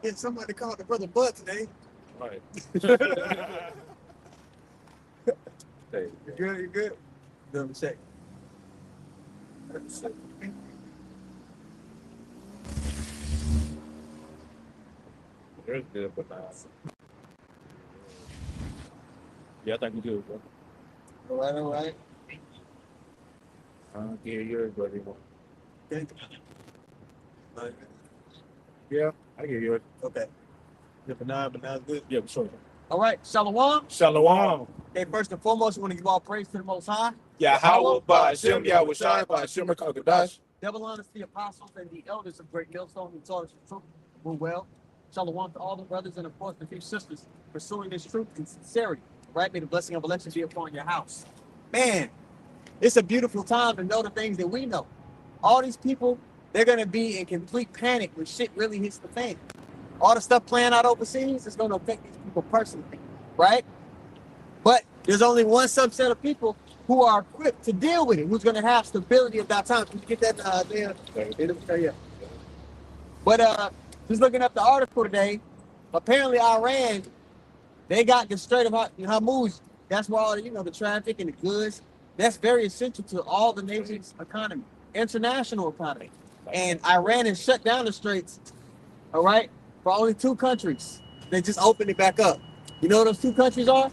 Yeah, somebody called the brother Bud today. Right. You good? You good? Let me check. There's good, but yeah, I think we good, bro. All right. Yeah, yours, buddy. Okay. Yeah, I get yours. Okay. Yeah, but now it's good. Yeah, for sure. All right, Shalom. Shalom. Okay, first and foremost, we want to give all praise to the Most High. Yahweh, Ba'ashem, Yahushai, Ba'ashem, Rakakadash. Double honors to the apostles and the elders of Great Millstone who taught us the truth. We're well. Shalom to all the brothers and of course the few sisters pursuing this truth in sincerity. Right? May the blessing of election be upon your house. Man, it's a beautiful time to know the things that we know. All these people, they're going to be in complete panic when shit really hits the fan. All the stuff playing out overseas is going to affect these people personally, right? But there's only one subset of people who are equipped to deal with it, who's going to have stability at that time. Can you get that there? Yeah. But just looking up the article today, apparently Iran, they got the Strait of Hormuz. That's where all the traffic and the goods. That's very essential to all the nation's economy, international economy. And Iran has shut down the straits, all right, for only 2 countries. They just opened it back up. You know what those 2 countries are?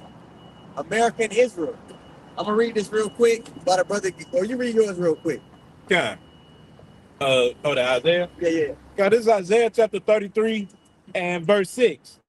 America and Israel. I'm gonna read this real quick by the brother, or you read yours real quick. Yeah. The Isaiah? Yeah. God, this is Isaiah chapter 33 and verse 6.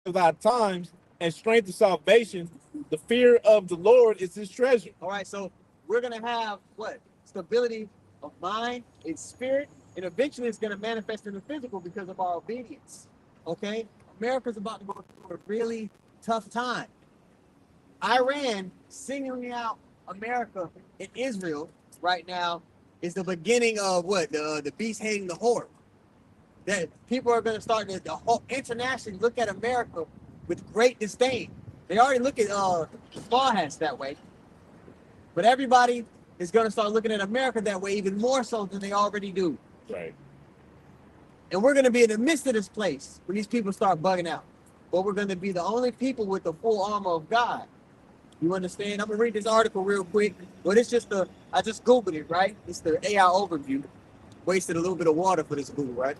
Of our times and strength of salvation, the fear of the Lord is his treasure. All right, so we're gonna have what? Stability of mind and spirit, and eventually it's gonna manifest in the physical because of our obedience. Okay? America's about to go through a really tough time. Iran singling out America and Israel right now is the beginning of what? The beast hating the horde. That people are going to start to internationally look at America with great disdain. They already look at small hats that way. But everybody is going to start looking at America that way even more so than they already do. Right. And we're going to be in the midst of this place when these people start bugging out. But we're going to be the only people with the full armor of God. You understand? I'm going to read this article real quick. But it's just I just Googled it, right? It's the AI overview. Wasted a little bit of water for this Google, right?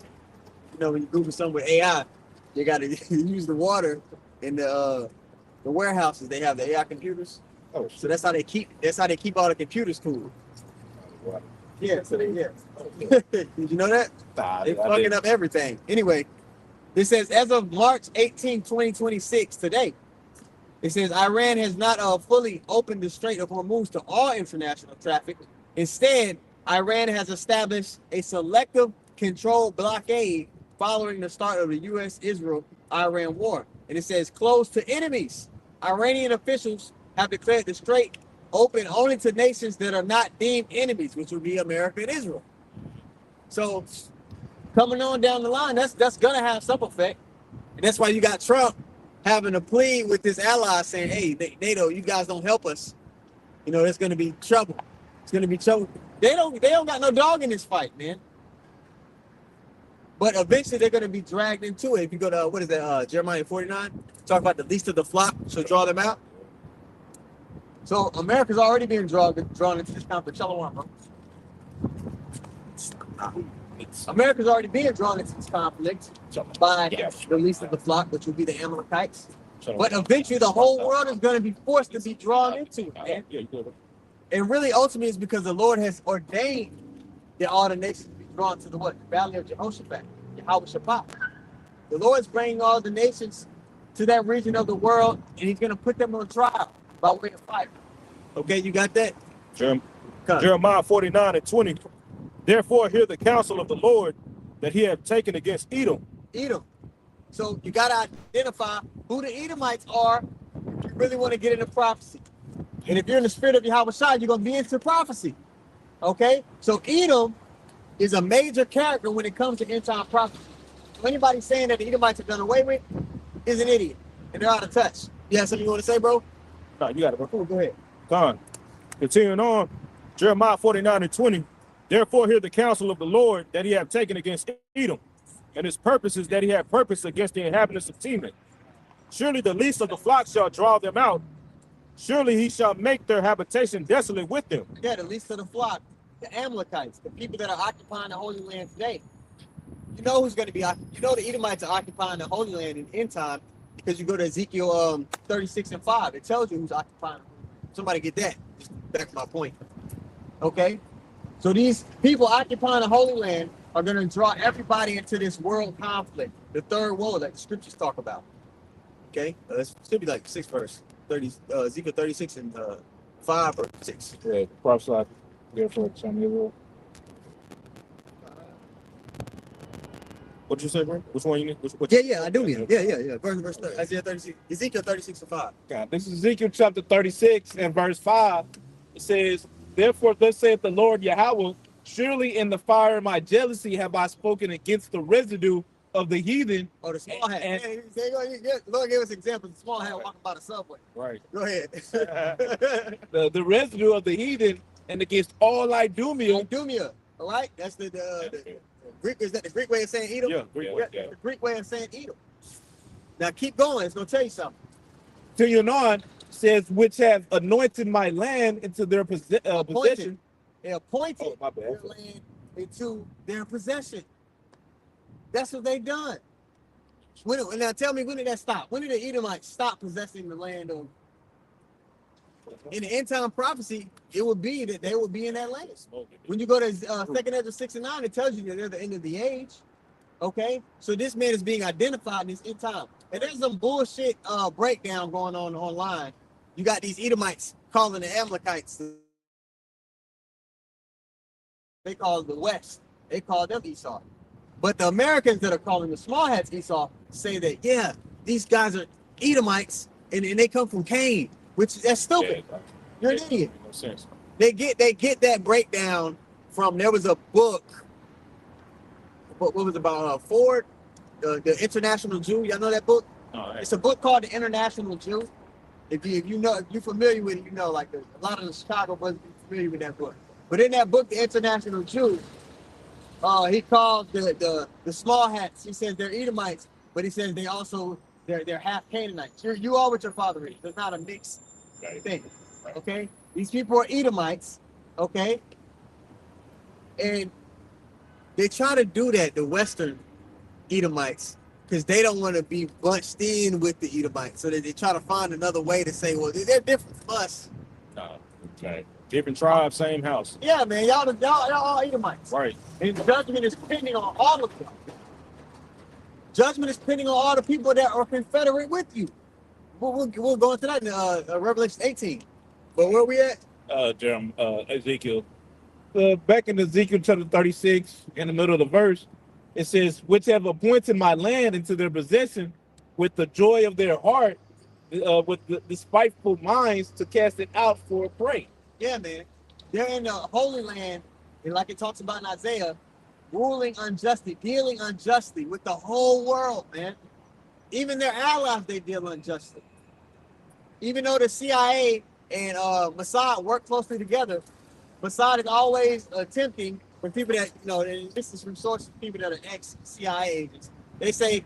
You know, when you Google something with AI, you got to use the water in the warehouses. They have the AI computers. Oh, so that's how they keep all the computers cool. What? Yeah, so Did you know that? They're fucking up everything. Anyway, it says as of March 18, 2026, today, it says Iran has not fully opened the Strait of Hormuz to all international traffic. Instead, Iran has established a selective control blockade following the start of the U.S.-Israel-Iran war. And it says closed to enemies. Iranian officials have declared the strait open only to nations that are not deemed enemies, which would be America and Israel. So coming on down the line, that's gonna have some effect. And that's why you got Trump having a plea with his allies saying, hey, NATO, you guys don't help us. You know, there's gonna be trouble. It's gonna be trouble. They don't got no dog in this fight, man. But eventually they're gonna be dragged into it. If you go to what is that, Jeremiah 49, talk about the least of the flock shall draw them out. So America's already being drawn into this conflict. Shalom, bro. America's already being drawn into this conflict by the least of the flock, which will be the Amalekites. But eventually the whole world is going to be forced to be drawn into it, man. And really, ultimately, it's because the Lord has ordained that all the nations be drawn to the what? The valley of Jehoshaphat, Yahweh Shabbat. The Lord's bringing all the nations to that region of the world, and he's going to put them on trial by way of fire. Okay, you got that? Jeremiah 49 and 20. Therefore, hear the counsel of the Lord that he hath taken against Edom. Edom. So you got to identify who the Edomites are if you really want to get into prophecy. And if you're in the spirit of Yahweh Shai, you're going to be into prophecy. Okay? So Edom is a major character when it comes to end-time prophecy. So anybody saying that the Edomites are done away with is an idiot. And they're out of touch. You have something you want to say, bro? No, you got it, bro. Cool, go ahead. Continuing on, Jeremiah 49 and 20. Therefore hear the counsel of the Lord that he hath taken against Edom, and his purposes that he hath purposed against the inhabitants of Teman. Surely the least of the flock shall draw them out. Surely he shall make their habitation desolate with them. Yeah, the least of the flock, the Amalekites, the people that are occupying the Holy Land today. You know who's going to be, you know the Edomites are occupying the Holy Land in end time, because you go to Ezekiel 36:5. It tells you who's occupying. Somebody get that. Just back to my point. Okay? So these people occupying the Holy Land are going to draw everybody into this world conflict, the third world that the scriptures talk about. Okay? It should be like 6 verse 30, Ezekiel 36 and 5 or 6. Yeah, prophesy. Therefore, tell me a little. What you say, bro? Which one you need? Yeah, I do mean. Yeah. Verse 30. Isaiah 36. Ezekiel 36:5. God, this is Ezekiel chapter 36 and verse 5. It says, therefore, thus saith the Lord Yahweh, surely in the fire of my jealousy have I spoken against the residue of the heathen. Oh, the small hat. Lord gave us examples. The small hat walking by the subway. Right. Go ahead. The residue of the heathen and against all Idumea. Idumea. All right? That's the Greek. Is that the Greek way of saying Edom? Yeah, Greek way, yeah. The Greek way of saying Edom. Now keep going. It's going to tell you something. Continuing on, says, which have anointed my land into their possession. They appointed Oh, my bad. their land into their possession. That's what they done. Now tell me, when did that stop? When did the Edomites stop possessing the land of? In the end time prophecy, it would be that they would be in that land. When you go to 2nd Ezra 6 and 9, it tells you that they're the end of the age. Okay, so this man is being identified in this end time, and there's some bullshit breakdown going on online. You got these Edomites calling the Amalekites. They call the West. They call them Esau. But the Americans that are calling the small hats Esau say that, yeah, these guys are Edomites and they come from Cain, which that's stupid. Yeah, You're an idiot. No sense. They get that breakdown from, there was a book. What was it about? Ford, the International Jew. Y'all know that book? It's a book called The International Jew. If you're familiar with it, you know, like a lot of the Chicago brothers are familiar with that book. But in that book, The International Jew, he called the small hats. He says they're Edomites, but he says they're half Canaanites. You are what your father is. There's not a mixed thing. Okay? These people are Edomites, okay? And they try to do that, the Western Edomites, because they don't want to be bunched in with the Edomites. So they try to find another way to say, well, they're different from us. Okay. Different tribe, same house. Yeah, man, y'all all Edomites. Right. And judgment is pending on all of them. Judgment is pending on all the people that are confederate with you. We'll go into that in Revelation 18. But where we at? Ezekiel. Back in Ezekiel chapter 36, in the middle of the verse, it says, which have appointed my land into their possession with the joy of their heart, with the spiteful minds to cast it out for a prey. Yeah, man. They're in the Holy Land, and like it talks about in Isaiah, ruling unjustly, dealing unjustly with the whole world, man. Even their allies, they deal unjustly. Even though the CIA and Mossad work closely together, Mossad is always attempting, for people that, you know, and this is from sources, people that are ex-CIA agents, they say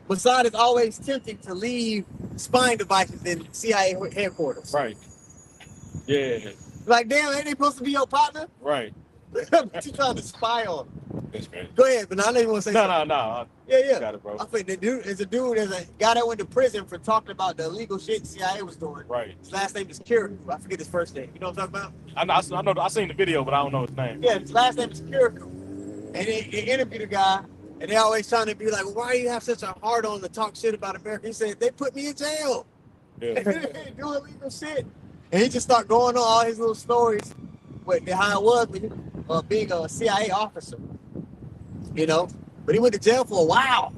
Mossad is always tempting to leave spying devices in CIA headquarters. Right. Yeah. Like, damn, ain't they supposed to be your partner? Right. But you trying to spy on them. That's great. Go ahead, but I know you want to say something. No. Yeah. Got it, bro. I think there's a guy that went to prison for talking about the illegal shit the CIA was doing. Right. His last name is Kirikou. I forget his first name. You know what I'm talking about? I know. I seen the video, but I don't know his name. Yeah, his last name is Kirikou. And they interviewed a guy, and they always trying to be like, well, why do you have such a hard on to talk shit about America? He said, they put me in jail. Yeah. Doing illegal shit. And he just started going on all his little stories with how it was with being a CIA officer. You know? But he went to jail for a while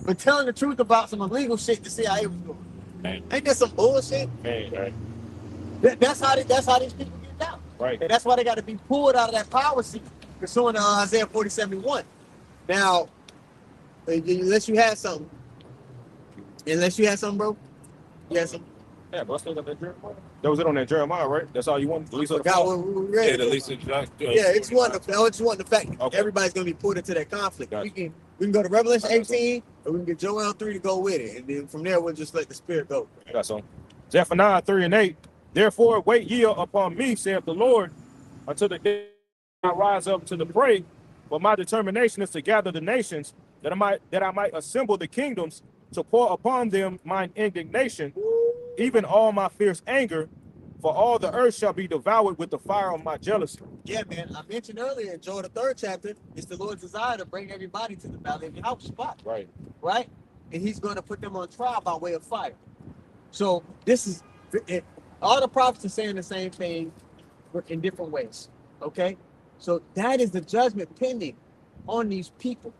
for telling the truth about some illegal shit the CIA was doing. Man. Ain't that some bullshit? Man, right. That's how these people get down. Right. And that's why they got to be pulled out of that power seat pursuant to Isaiah 40:71. Now, unless you had something, bro. You had something? Yeah, but I still got that Jeremiah. That was it on that Jeremiah, right? That's all you want? The least of the Forgot flock? what we read. Yeah, the least of Yeah, it's one. I just want the fact that Okay. everybody's gonna be pulled into that conflict. Gotcha. We can go to Revelation I got 18, or we can get Joel 3 to go with it, and then from there we'll just let the Spirit go. I got some. Zephaniah 3 and 8. Therefore, wait ye upon me, saith the Lord, until the day I rise up to the prey. But my determination is to gather the nations, that I might assemble the kingdoms, to pour upon them mine indignation, even all my fierce anger, for all the earth shall be devoured with the fire of my jealousy. Yeah, man. I mentioned earlier in Joel the 3rd chapter, it's the Lord's desire to bring everybody to the valley of the house spot, Right. right? And He's going to put them on trial by way of fire. So this is all the prophets are saying the same thing in different ways. Okay, so that is the judgment pending on these people.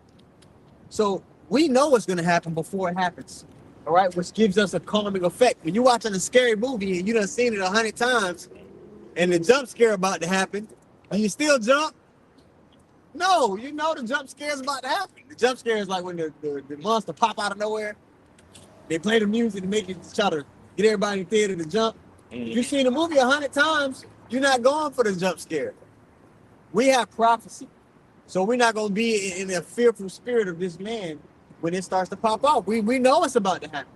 So we know what's going to happen before it happens. All right, which gives us a calming effect. When you're watching a scary movie and you done seen it 100 times, and the jump scare about to happen, and you still jump. No, you know the jump scare is about to happen. The jump scare is like when the monster pop out of nowhere. They play the music to make it try to get everybody in the theater to jump. If you've seen the movie 100 times, you're not going for the jump scare. We have prophecy. So we're not going to be in a fearful spirit of this man when it starts to pop out. We know it's about to happen.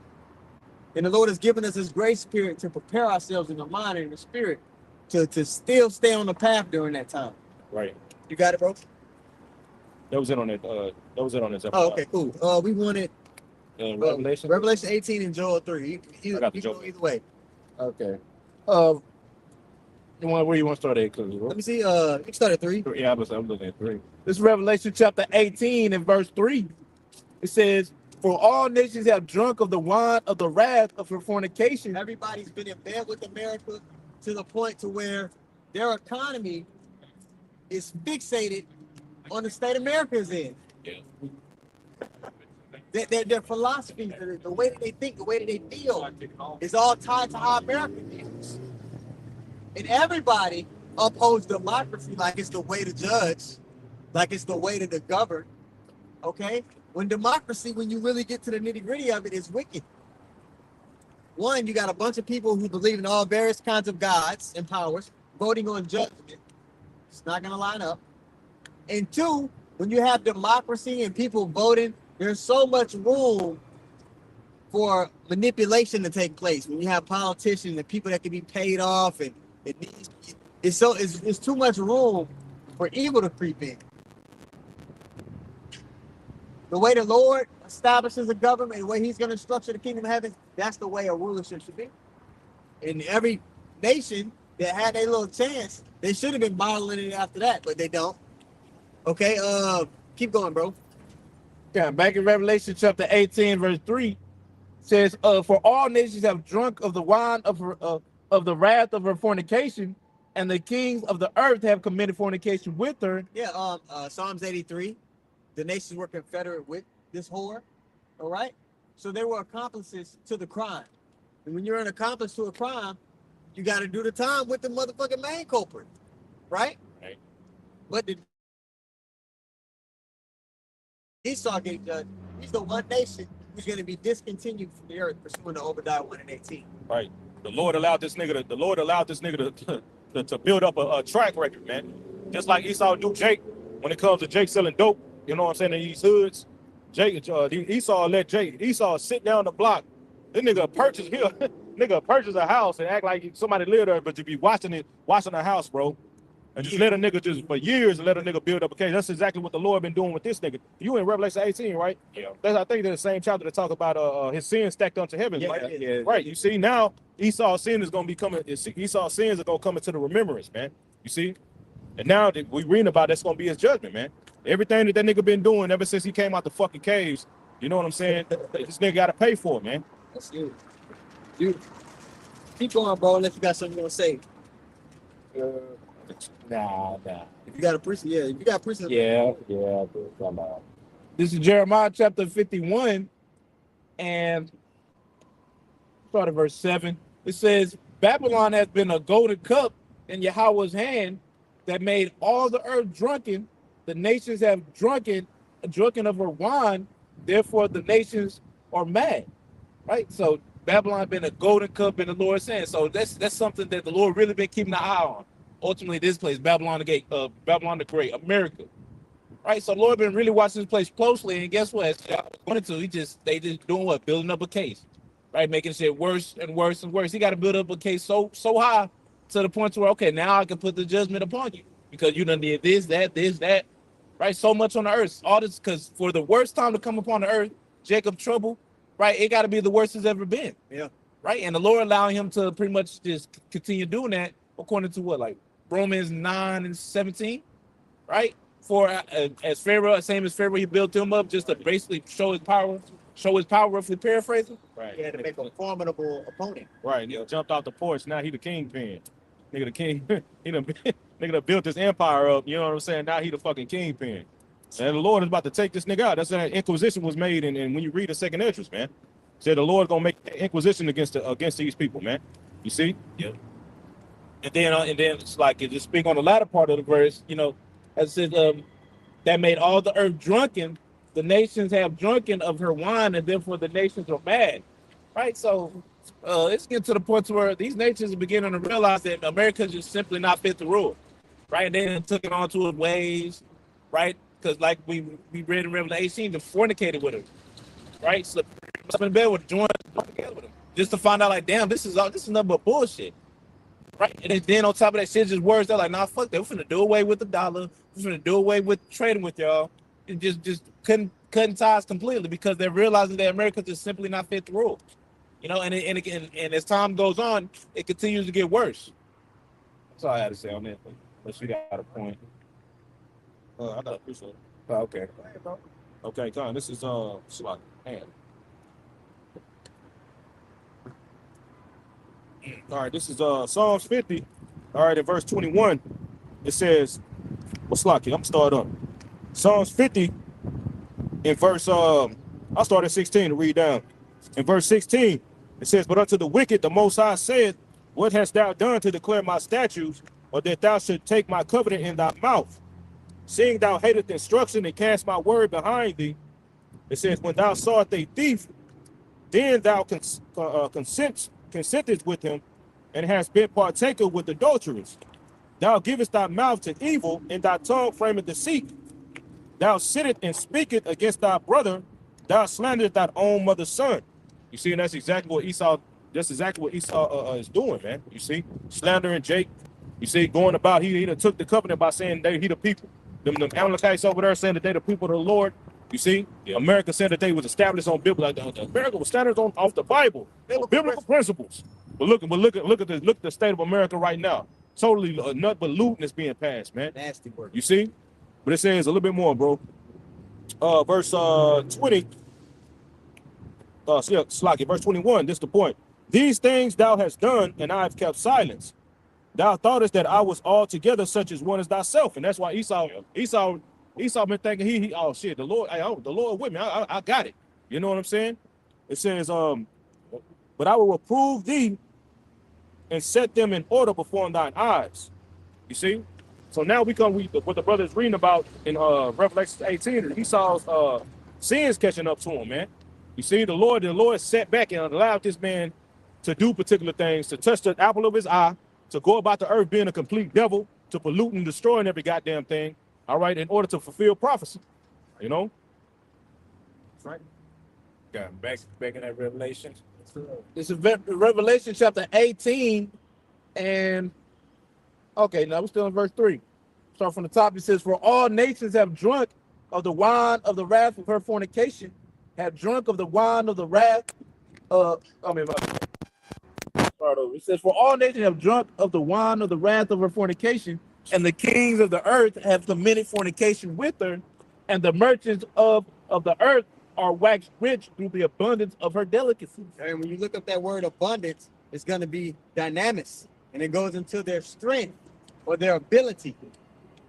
And the Lord has given us His grace spirit to prepare ourselves in the mind and in the spirit to still stay on the path during that time. Right. You got it, bro? That was it on it. That was it on it. Oh, okay, cool. We wanted Revelation. Revelation 18 and Joel 3. You I got the can Joel. go either way. Okay. Where you want to start at? Let me see. You can start at 3. Yeah, I'm looking at 3. This is Revelation chapter 18 and verse 3. It says, "For all nations have drunk of the wine of the wrath of her fornication." Everybody's been in bed with America to the point to where their economy is fixated on the state America is in. Yeah. Their philosophy, the way that they think, the way that they feel, is all tied to how America feels. And everybody upholds democracy like it's the way to judge, like it's the way to govern. Okay? When democracy, when you really get to the nitty-gritty of it, is wicked. One, you got a bunch of people who believe in all various kinds of gods and powers voting on judgment. It's not going to line up. And two, when you have democracy and people voting, there's so much room for manipulation to take place. When you have politicians and people that can be paid off, and it's too much room for evil to creep in. The way the Lord establishes a government, the way He's going to structure the kingdom of heaven, that's the way a rulership should be. And every nation that had their little chance, they should have been modeling it after that, but they don't. Okay, keep going, bro. Yeah, back in Revelation chapter 18, verse 3, says, "For all nations have drunk of the wine of the wrath of her fornication, and the kings of the earth have committed fornication with her." Yeah, Psalms 83. The nations were confederate with this whore. All right, so they were accomplices to the crime. And when you're an accomplice to a crime, you got to do the time with the motherfucking main culprit, right? Right. But Esau get judged. He's the one nation who's going to be discontinued from the earth, pursuing the Obadiah 1 and 18. Right. The Lord allowed this nigga to build up a track record, man. Just like Esau do Jake when it comes to Jake selling dope. You know what I'm saying? In these hoods, Esau sit down the block. This nigga purchase a house and act like somebody live there, but you be watching a house, bro. And just let a nigga just for years and let a nigga build up a case. That's exactly what the Lord been doing with this nigga. You in Revelation 18, right? Yeah. I think that's the same chapter that talk about his sins stacked onto heaven, Yeah, right? yeah. Right. You see now Esau's sins are gonna come into the remembrance, man. You see? And now that we reading about that's gonna be his judgment, man. Everything that nigga been doing ever since he came out the fucking caves, you know what I'm saying? This nigga gotta pay for it, man. That's good. Dude, keep going, bro, unless you got something you want to say. Nah. If you got a priest, yeah. If you got a priest, Yeah. This is Jeremiah chapter 51, and start at verse 7. It says, "Babylon has been a golden cup in Yahweh's hand that made all the earth drunken. The nations have drunken of her wine, therefore the nations are mad." Right? So Babylon been a golden cup in the Lord's hand. So that's something that the Lord really been keeping an eye on. Ultimately, this place, Babylon the Gate, Babylon the Great, America. Right, so the Lord been really watching this place closely, and guess what? As y'all wanted to, they just doing what? Building up a case, right? Making shit worse and worse and worse. He got to build up a case so high to the point where, okay, now I can put the judgment upon you because you done did this, that, right? So much on the earth, all this because for the worst time to come upon the earth, Jacob trouble, right? It got to be the worst it's ever been, Yeah. right? And the Lord allowing him to pretty much just continue doing that according to what, like Romans 9:17, right? For as Pharaoh, same as Pharaoh, he built him up just to basically show his power, roughly paraphrasing. Right. He had to make a formidable opponent. Right. He jumped off the porch. Now he the kingpin. Nigga the king. Nigga done built this empire up. You know what I'm saying? Now he the fucking kingpin. And the Lord is about to take this nigga out. That's why Inquisition was made. And when you read the second entrance, man, said the Lord gonna make Inquisition against these people, man. You see? Yeah. And then it's like it just speak on the latter part of the verse, you know, as it says, that made all the earth drunken. The nations have drunken of her wine, and therefore the nations are mad. Right? So it's getting to the point where these nations are beginning to realize that America is just simply not fit to rule. Right? And then took it on to its ways, right? Because like we read in Revelation 18, they fornicated with her. Right? So up in bed with joined together with them. Just to find out, like, damn, this is nothing but bullshit. Right, and then on top of that shit, just words. They're like, nah, fuck that. We're finna do away with the dollar. We're finna do away with trading with y'all, and just cutting ties completely because they're realizing that America just simply not fit to rule. You know, and as time goes on, it continues to get worse. That's all I had to say on that. Unless you got a point. I got appreciate it. Oh, okay. Okay, Con, this is Slot. Man. All right, this is Psalms 50. All right, in verse 21, it says, what's lucky? I'm gonna start up. Psalms 50 in verse I'll start at 16 to read down. In verse 16, it says, but unto the wicked the Most High said, what hast thou done to declare my statutes, or that thou should take my covenant in thy mouth? Seeing thou hatest instruction and cast my word behind thee. It says, when thou sawest a thief, then thou consentest with him, and hast been partaker with adulterers. Thou givest thy mouth to evil, and thy tongue frameth deceit. Thou sittest and speakest against thy brother. Thou slanderest thy own mother's son. You see, and that's exactly what Esau. That's exactly what Esau is doing, man. You see, slandering Jake. You see, going about he done took the covenant by saying he the people. Them Amalekites over there saying that they the people of the Lord. You see, America said that they was established on biblical. America was established off the Bible. They were biblical principles. But look at the state of America right now. Totally nothing but looting is being passed, man. Nasty work. You see, but it says a little bit more, bro. Verse 20. Slocky, verse 21. This is the point. These things thou hast done, and I have kept silence. Thou thoughtest that I was altogether such as one as thyself, and that's why Esau been thinking he oh shit, the Lord with me. I got it. You know what I'm saying? It says, but I will reprove thee and set them in order before thine eyes. You see? So now we come with what the brother is reading about in Revelation 18. Esau's sins catching up to him, man. You see, the Lord sat back and allowed this man to do particular things, to touch the apple of his eye, to go about the earth being a complete devil, to pollute and destroying every goddamn thing, all right, in order to fulfill prophecy, you know? That's right. Got back in that Revelation. This is Revelation chapter 18, and okay, now we're still in verse 3. Start from the top. It says, for all nations have drunk of the wine of the wrath of her fornication, have drunk of the wine of the wrath it says, for all nations have drunk of the wine of the wrath of her fornication, and the kings of the earth have committed fornication with her, and the merchants of the earth are waxed rich through the abundance of her delicacies. And when you look up that word abundance, it's going to be dynamis, and it goes into their strength or their ability.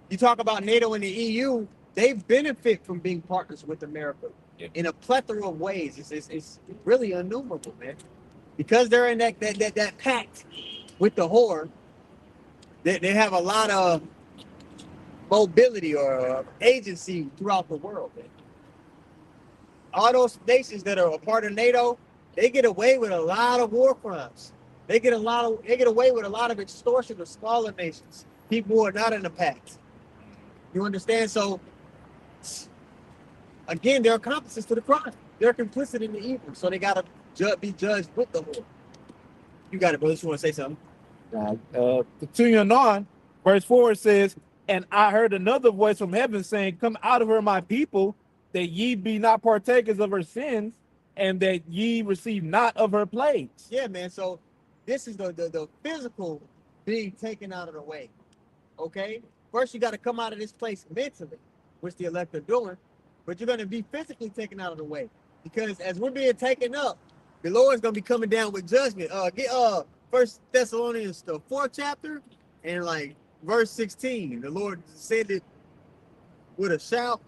You talk about NATO and the EU, they benefit from being partners with America in a plethora of ways. It's really innumerable, man. Because they're in that pact with the whore, they have a lot of mobility or agency throughout the world, man. All those nations that are a part of NATO, they get away with a lot of war crimes. They get away with a lot of extortion of smaller nations, people who are not in the pact. You understand? So again, they're accomplices to the crime. They're complicit in the evil, so they gotta be judged with the Lord. You got it, brother. You want to say something? Continuing on, verse 4 says, "And I heard another voice from heaven saying, Come out of her, my people, that ye be not partakers of her sins, and that ye receive not of her plagues." Yeah, man. So this is the physical being taken out of the way. Okay? First, you got to come out of this place mentally, which the elect are doing, but you're going to be physically taken out of the way. Because as we're being taken up, the Lord's going to be coming down with judgment. Get First Thessalonians, the 4th chapter, and like verse 16. The Lord said it with a shout.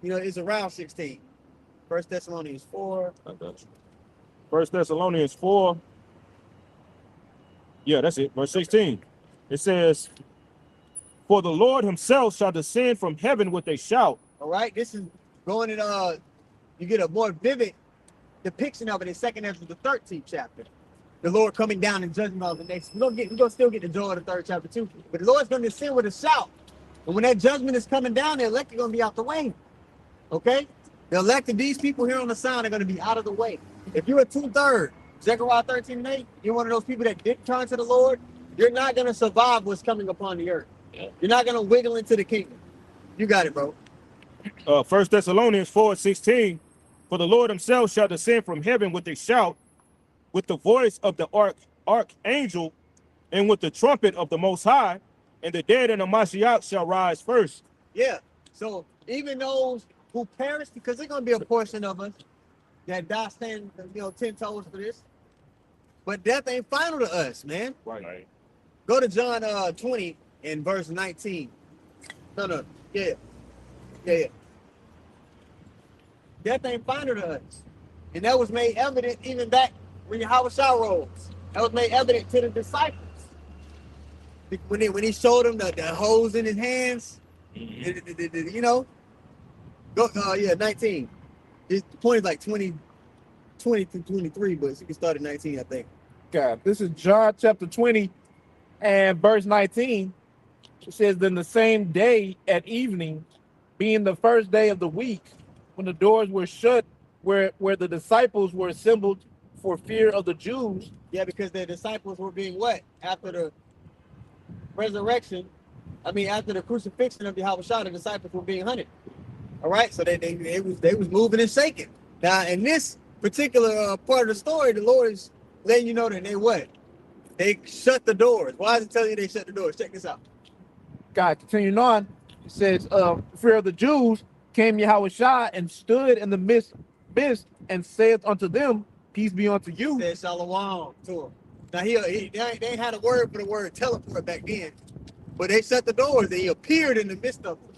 You know, it's around 16. First Thessalonians 4. I got you. First Thessalonians 4. Yeah, that's it. Verse 16. It says, "For the Lord himself shall descend from heaven with a shout." All right, this is going in you get a more vivid depiction of it in 2nd Ezra, the 13th chapter. The Lord coming down in judgment of the nations. We're gonna still get the joy of the 3rd chapter too. But the Lord's gonna descend with a shout. And when that judgment is coming down, the elect are gonna be out the way. Okay? The elected, these people here on the sign are gonna be out of the way. If you're a 2/3, Zechariah 13:8, you're one of those people that didn't turn to the Lord, you're not gonna survive what's coming upon the earth. You're not gonna wiggle into the kingdom. You got it, bro. 1 Thessalonians 4:16. "For the Lord himself shall descend from heaven with a shout, with the voice of the archangel, and with the trumpet of the Most High, and the dead in the Mashiach shall rise first." Yeah. So even those who perish, because there's gonna be a portion of us that die standing, 10 toes for this. But death ain't final to us, man. Right. Go to John 20 and verse 19. No. Yeah. Death ain't final to us. And that was made evident even back when Yahweh Shah rose. That was made evident to the disciples. When he showed them the holes in his hands, Go, 19. The point is like 20 to 23, but you can start at 19, I think. God, this is John chapter 20 and verse 19. It says, "Then the same day at evening, being the first day of the week, when the doors were shut, where the disciples were assembled for fear of the Jews." Yeah, because the disciples were being what? After the resurrection, after the crucifixion of Yahweh Shah, the disciples were being hunted. All right, so they was moving and shaking. Now, in this particular part of the story, the Lord is letting you know that they shut the doors. Why is it telling you they shut the doors? Check this out. God, continuing on, it says, "Fear of the Jews came Yahweh Shah and stood in the midst and saith unto them, Peace be unto you." Said shalom to him. Now they ain't had a word for the word teleport back then, but they shut the doors and he appeared in the midst of them.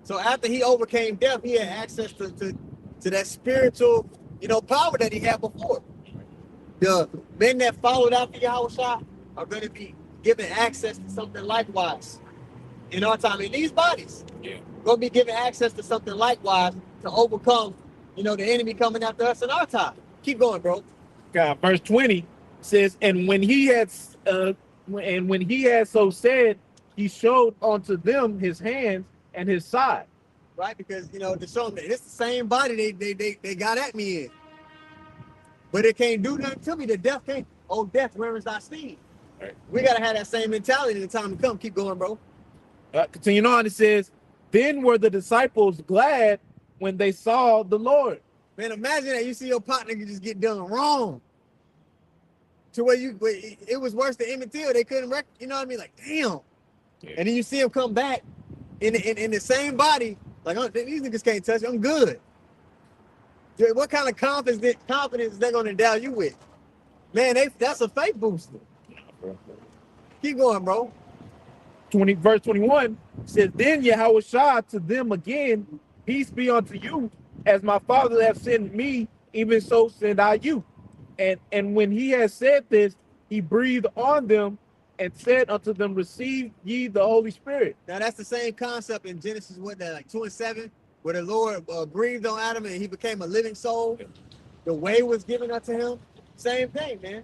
So after he overcame death, he had access to that spiritual, power that he had before. The men that followed after Yahweh Shah are going to be given access to something likewise in our time. In these bodies, going to be given access to something likewise to overcome, the enemy coming after us in our time. Keep going, bro. God, verse 20 says, "And when he had so said, he showed unto them his hands and his side." Right, because to show them that it's the same body they got at me in, but it can't do nothing to me. The death can't. Oh, death, where is thy sting? Right. We gotta have that same mentality in the time to come. Keep going, bro. Continuing on, it says, "Then were the disciples glad when they saw the Lord." Man, imagine that you see your partner just get done wrong, to where it was worse than Emmett Till. They couldn't like, damn. Yeah. And then you see him come back in the same body. Like, oh, these niggas can't touch me. I'm good. Dude, what kind of confidence is they going to endow you with? Man, that's a faith booster. Keep going, bro. Verse 21 says, "Then Yahweh Shah to them again, Peace be unto you, as my Father hath sent me, even so send I you." And when he had said this, he breathed on them and said unto them, "Receive ye the Holy Spirit." Now that's the same concept in Genesis, 2:7, where the Lord breathed on Adam and he became a living soul. The way was given unto him. Same thing, man.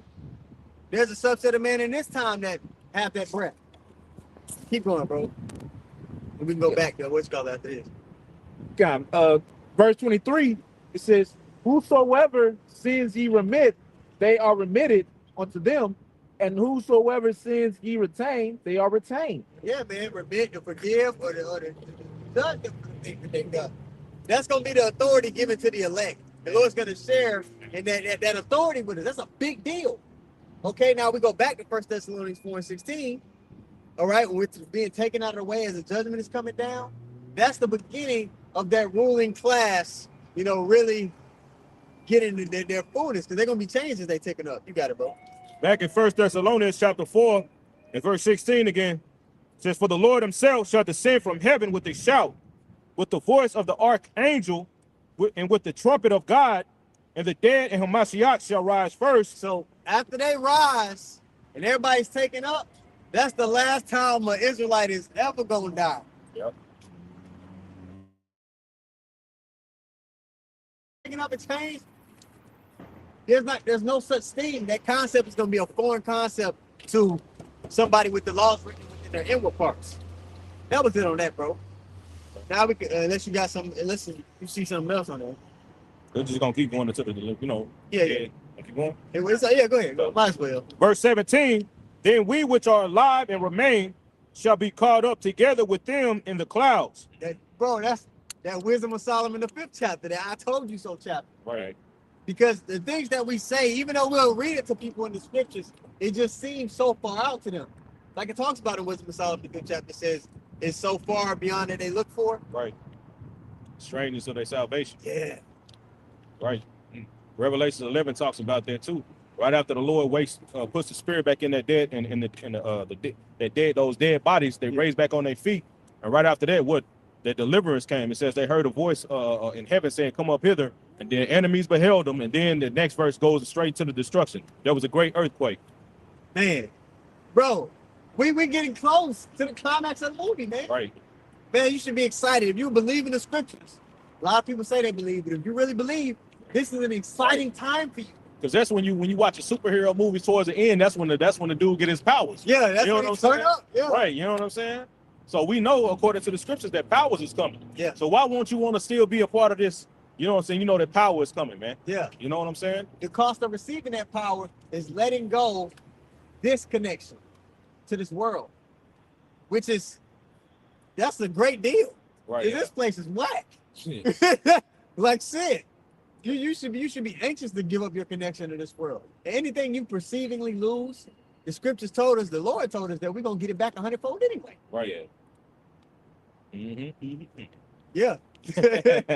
There's a subset of men in this time that have that breath. Keep going, bro. And we can go back to what's called after this. God, verse 23, it says, whosoever sins ye remit, they are remitted unto them, and whosoever sins ye retain, they are retained. Yeah, man, remit to forgive or the done the thing that they done. That's gonna be the authority given to the elect. The Lord's gonna share in that authority with us. That's a big deal. Okay, now we go back to 1 Thessalonians 4:16. All right, when it's being taken out of the way as the judgment is coming down. That's the beginning of that ruling class, you know, really getting their fullness, because they're gonna be changed as they taken up. You got it, bro. Back in 1 Thessalonians chapter 4 and verse 16 again, it says, for the Lord himself shall descend from heaven with a shout, with the voice of the archangel, and with the trumpet of God, and the dead and Hamashiach shall rise first. So after they rise and everybody's taken up, that's the last time an Israelite is ever gonna die. Yep. Taking up and change. There's no such thing. That concept is gonna be a foreign concept to somebody with the laws written within their inward parts. That was it on that, bro. Now we can, unless you got some, unless you see something else on there. They're just gonna keep going until the, you know. Yeah. Keep going. Yeah, go ahead. Might as well. Verse 17, then we which are alive and remain shall be caught up together with them in the clouds. Bro, that's that Wisdom of Solomon, the 5th chapter, that I told you so chapter. Right. Because the things that we say, even though we'll read it to people in the scriptures, it just seems so far out to them. Like it talks about in Wisdom of Solomon, the 5th chapter says, it's so far beyond that they look for. Right. Strangeness of their salvation. Yeah. Right. Revelation 11 talks about that too. Right after the Lord puts the spirit back in that dead those dead bodies, they raised back on their feet. And right after that, the deliverance came. It says they heard a voice in heaven saying, come up hither, and their enemies beheld them. And then the next verse goes straight to the destruction. There was a great earthquake. Man, bro, we're getting close to the climax of the movie, man. Right. Man, you should be excited. If you believe in the scriptures, a lot of people say they believe, but if you really believe, this is an exciting time for you. Because that's when you watch a superhero movie towards the end, that's when the dude get his powers. Yeah, that's you know when what I'm he turn saying? up. Yeah. Right, you know what I'm saying? So we know, according to the scriptures, that powers is coming. Yeah. So why won't you want to still be a part of this? You know what I'm saying? You know that power is coming, man. Yeah. You know what I'm saying? The cost of receiving that power is letting go this connection to this world, that's a great deal. Right. This place is whack. Shit. Like Sid, you should be anxious to give up your connection to this world. Anything you perceivingly lose, the scriptures told us, the Lord told us that we're gonna get it back 100-fold anyway. Right. Mm-hmm. Yeah.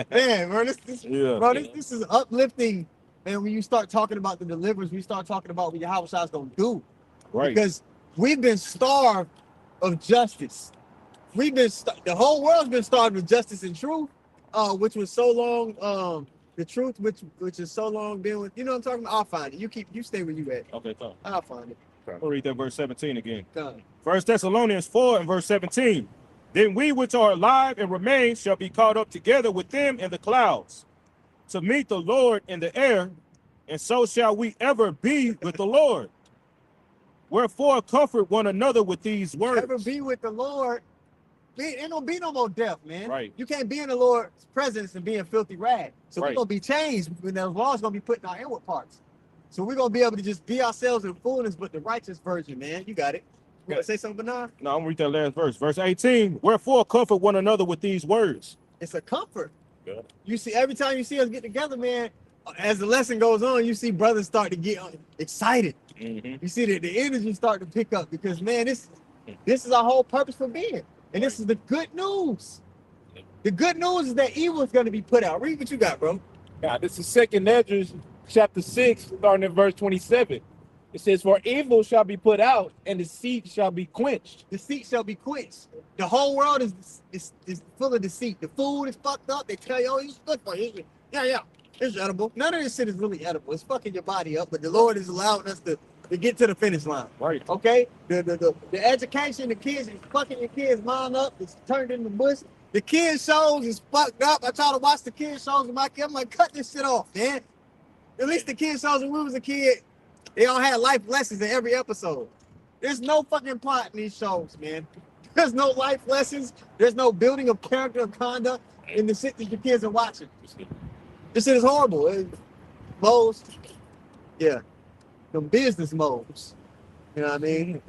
Man, bro, this is uplifting. And when you start talking about the deliverance, we start talking about what Yahweh is gonna do. Right. Because we've been starved of justice. The whole world's been starved of justice and truth, which was so long. The truth, which is so long been with, you know what I'm talking about? I'll find it. You stay where you at. Okay, come. I'll find it. I'll read that verse 17 again. Come. 1 Thessalonians 4 and verse 17. Then we which are alive and remain shall be caught up together with them in the clouds to meet the Lord in the air, and so shall we ever be with the Lord. Wherefore comfort one another with these words. Ever be with the Lord. Ain't gonna be no more death, man. Right. You can't be in the Lord's presence and be in filthy rag. So Right. we're gonna be changed when the law's gonna be put in our inward parts. So we're gonna be able to just be ourselves in fullness, but the righteous version, man. You got it. You wanna say something, Bernard? No, I'm gonna read that last verse. Verse 18. Wherefore comfort one another with these words. It's a comfort. Yeah. You see, every time you see us get together, man, as the lesson goes on, you see brothers start to get excited. Mm-hmm. You see that the energy start to pick up because, man, this is our whole purpose for being. And this is the good news. The good news is that evil is going to be put out. Read what you got, bro. God, this is 2nd Ezra chapter 6, starting at verse 27. It says, for evil shall be put out, and deceit shall be quenched. Deceit shall be quenched. The whole world is full of deceit. The food is fucked up. They tell you, oh, it's good for you. Yeah, it's edible. None of this shit is really edible. It's fucking your body up, but the Lord is allowing us to get to the finish line. Right. Okay? The education, the kids is fucking your kids' mind up. It's turned into bush. The kids shows is fucked up. I try to watch the kids shows with my kid. I'm like, cut this shit off, man. At least the kids shows when we was a kid, they all had life lessons in every episode. There's no fucking plot in these shows, man. There's no life lessons. There's no building of character or conduct in the shit that the kids are watching. This shit is horrible. Moles, yeah, them business moles. You know what I mean?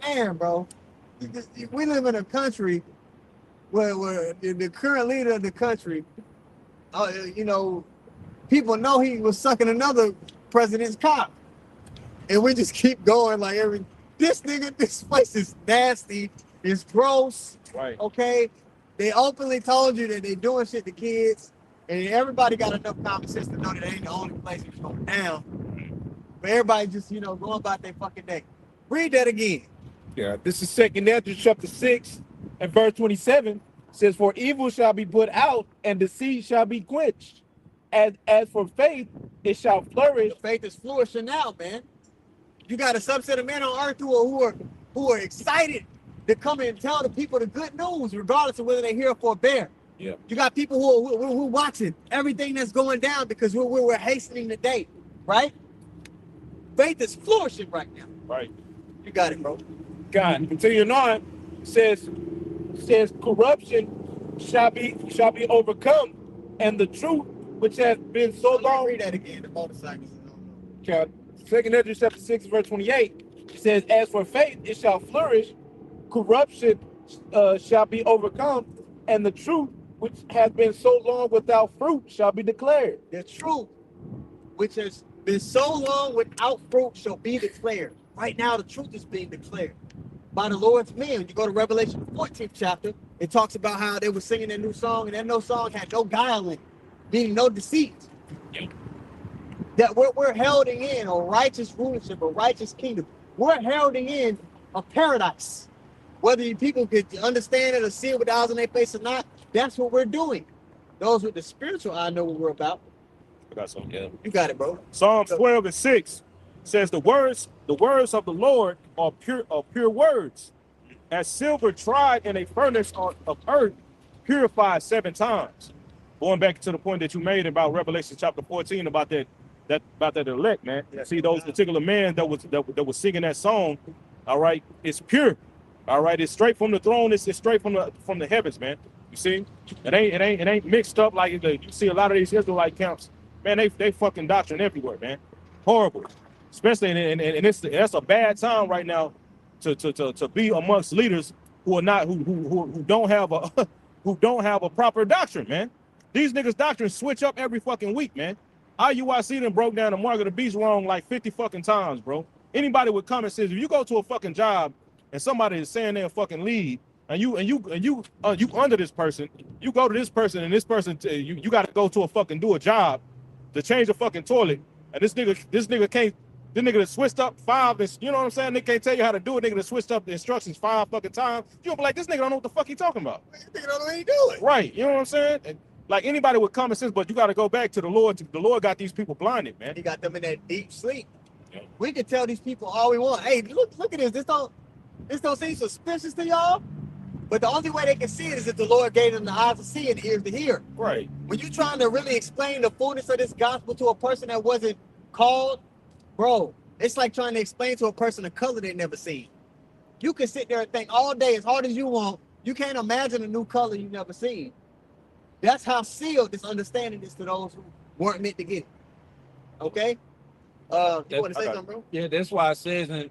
Man, bro, we live in a country where the current leader of the country, you know, people know he was sucking another president's cock, and we just keep going like this place is nasty, it's gross. Right. Okay, they openly told you that they doing shit to kids, and everybody got enough common sense to know that it ain't the only place it's going down. But everybody just, you know, going about their fucking day. Read that again. Yeah, this is 2 Ezra chapter 6 and verse 27. Says, for evil shall be put out, and deceit shall be quenched. As for faith, it shall flourish. Faith is flourishing now, man. You got a subset of men on earth who are excited to come and tell the people the good news, regardless of whether they hear or forbear. Yeah. You got people who are watching everything that's going down because we're hastening the day, right? Faith is flourishing right now. Right. You got it, bro. God, continuing on, says corruption shall be overcome, and the truth which has been so long. Read that again. The motorcycles. God, 2 Ezra chapter 6 verse 28 says, as for faith, it shall flourish, corruption shall be overcome, and the truth which has been so long without fruit shall be declared. The truth which has been so long without fruit shall be declared. Right now, the truth is being declared by the Lord's men. You go to Revelation 14th chapter, it talks about how they were singing their new song, and that new song had no guile in it, meaning no deceit. Yep. That we're heralding in a righteous rulership, a righteous kingdom. We're heralding in a paradise. Whether you people could understand it or see it with the eyes on their face or not, that's what we're doing. Those with the spiritual eye know what we're about. I got something. Yeah. You got it, bro. Psalms 12 and 6 says the words of the Lord are pure words, as silver tried in a furnace of earth, purified 7 times. Going back to the point that you made about Revelation chapter 14 about that elect, man. Yeah. See, those particular men that was singing that song, all right, it's pure. All right, it's straight from the throne, it's straight from the heavens, man. You see? It ain't mixed up like you see a lot of these Israelite camps. Man, they fucking doctrine everywhere, man. Horrible. Especially and that's a bad time right now to be amongst leaders who are not who don't have a proper doctrine, man. These niggas' doctrines switch up every fucking week, man. IUIC done broke down the mark of the beast wrong like 50 fucking times, bro. Anybody with common sense, if you go to a fucking job and somebody is saying they're a fucking lead, and you under this person, you go to this person and this person you got to go to do a job to change the fucking toilet, and this nigga can't. This nigga that switched up 5, you know what I'm saying? They can't tell you how to do it. Nigga that switched up the instructions 5 fucking times. You'll be like, this nigga don't know what the fuck he talking about. Nigga don't know what he doing. Right, you know what I'm saying? And like anybody with common sense, but you got to go back to the Lord. The Lord got these people blinded, man. He got them in that deep sleep. Yeah. We can tell these people all we want. Hey, look at this. This don't seem suspicious to y'all. But the only way they can see it is if the Lord gave them the eyes to see and the ears to hear. Right. When you're trying to really explain the fullness of this gospel to a person that wasn't called, bro, it's like trying to explain to a person a color they never seen. You can sit there and think all day as hard as you want. You can't imagine a new color you never seen. That's how sealed this understanding is to those who weren't meant to get it. Okay? You want to say something, bro? Yeah, that's why it says in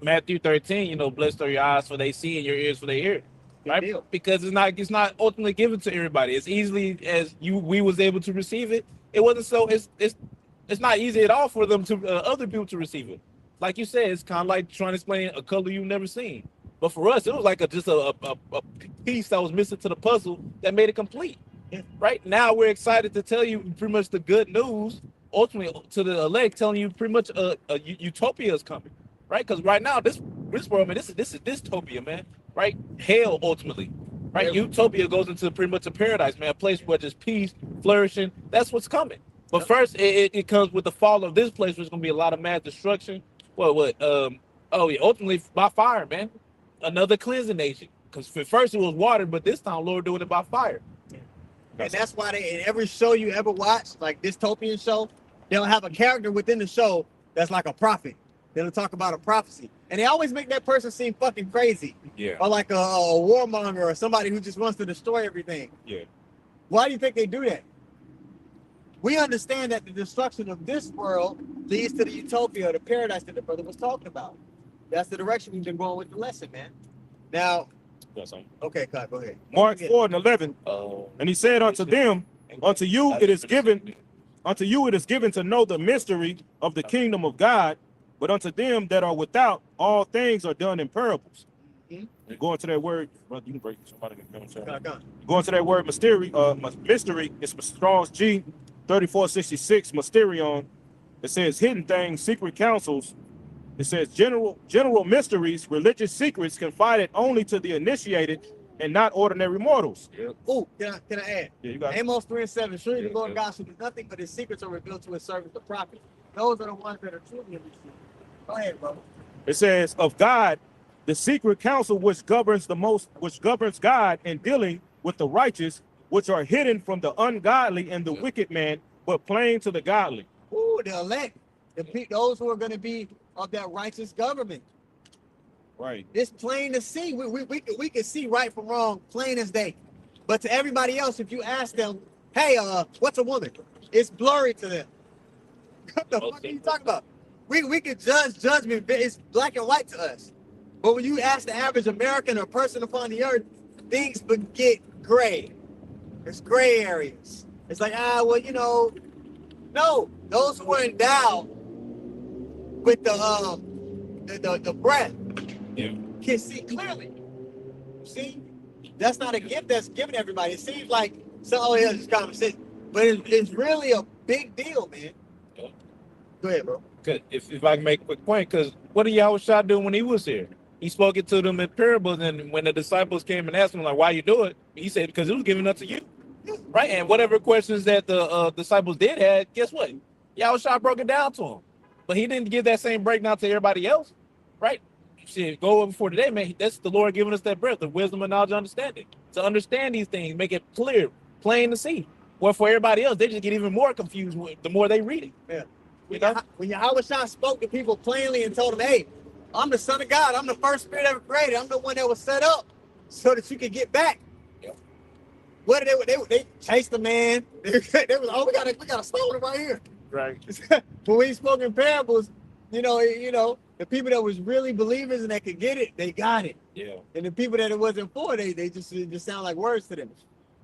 Matthew 13, blessed are your eyes for they see and your ears for they hear. Right? Deal. Because it's not ultimately given to everybody. As easily as we was able to receive it, it wasn't so it's not easy at all for them to other people to receive it. Like you said, it's kind of like trying to explain a color you've never seen. But for us, it was like just a piece that was missing to the puzzle that made it complete. Yeah. Right now, we're excited to tell you pretty much the good news, ultimately to the elect, telling you pretty much a utopia is coming, right? Because right now, this world, man, this is dystopia, man, right? Hell, ultimately, right? Yeah. Utopia goes into pretty much a paradise, man, a place where there's peace, flourishing. That's what's coming. But first, it comes with the fall of this place, where there's gonna be a lot of mass destruction. Ultimately by fire, man. Another cleansing agent. Because at first it was water, but this time Lord doing it by fire. And that's why they, in every show you ever watch, like dystopian show, they'll have a character within the show that's like a prophet. They'll talk about a prophecy. And they always make that person seem fucking crazy. Yeah. Or like a warmonger or somebody who just wants to destroy everything. Yeah. Why do you think they do that? We understand that the destruction of this world leads to the utopia, the paradise that the brother was talking about. That's the direction we've been going with the lesson, man. Now, okay, Kai, go ahead. Mark 4:11. And he said unto them, unto you it is given to know the mystery of the kingdom of God, but unto them that are without, all things are done in parables. And going to that word, brother, you can break somebody. Going to that word mystery, it's Strong's G 3466, mysterion. It says hidden things, secret counsels. It says general mysteries, religious secrets confided only to the initiated and not ordinary mortals. Yeah. Oh, can I add? Yeah, you got it. Amos 3:7. Surely the Lord God shall do nothing, but his secrets are revealed to his servants, the prophets. Those are the ones that are truly in the secret. Go ahead, brother. It says of God, the secret counsel which governs God in dealing with the righteous, which are hidden from the ungodly and the wicked man, but plain to the godly. Ooh, the elect, those who are going to be of that righteous government. Right. It's plain to see. We can see right from wrong, plain as day. But to everybody else, if you ask them, hey, what's a woman? It's blurry to them. What the fuck are you talking about? We can judge judgment. It's black and white to us. But when you ask the average American or person upon the earth, things get gray. There's gray areas. It's like, well, you know, no. Those who are endowed with the breath can see clearly. See, that's not a gift that's given everybody. It seems like just conversation, but it's really a big deal, man. Go ahead, bro. If I can make a quick point, because what did Yahushua do when he was here? He spoke it to them in parables, and when the disciples came and asked him, like, why you do it? He said, because it was given unto you. Right? And whatever questions that the disciples did have, guess what? Yahushua broke it down to them. But he didn't give that same breakdown to everybody else. Right? Shit, go over for today, man. That's the Lord giving us that breath, the wisdom and knowledge and understanding. To understand these things, make it clear, plain to see. Well, for everybody else, they just get even more confused the more they read it. Yeah. When Yahushua spoke to people plainly and told them, hey, I'm the Son of God. I'm the first spirit ever created. I'm the one that was set up so that you could get back. Yep. What did they chased the man. They was, we got a stone right here. Right. But when he spoke in parables, you know, the people that was really believers and that could get it, they got it. Yeah. And the people that it wasn't for, they just sound like words to them.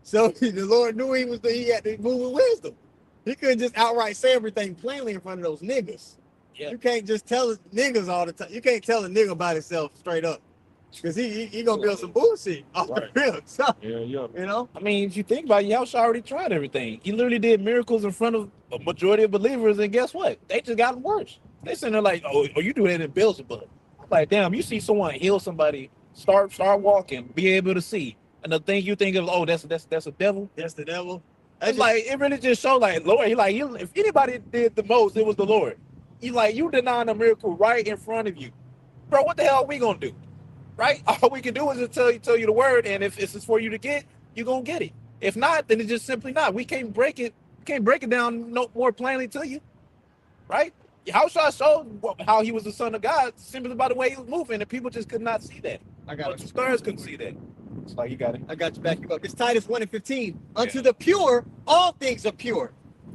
So the Lord knew he had to move with wisdom. He couldn't just outright say everything plainly in front of those niggas. Yeah. You can't just tell niggas all the time. You can't tell a nigga about himself straight up. Because he gonna build some bullshit off the real. So, Yeah. you know? I mean, if you think about it, Yahushua already tried everything. He literally did miracles in front of a majority of believers, and guess what? They just got worse. They sitting there like, oh, you do that in Beelzebub. I'm like, damn, you see someone heal somebody, start walking, be able to see. And the thing you think of, oh, that's a devil. That's the devil. It's like, it really just showed like, Lord, if anybody did the most, it was the Lord. He's like, you denying a miracle right in front of you. Bro, what the hell are we going to do? Right? All we can do is just tell you the word, and if it's for you to get, you're going to get it. If not, then it's just simply not. We can't break it. Break it down no more plainly to you. Right? Yahushua showed how he was the Son of God simply by the way he was moving, and people just could not see that. I got it. The stars couldn't see that. It's like, you got it. I got you back. It's Titus 1:15. Unto the pure, all things are pure.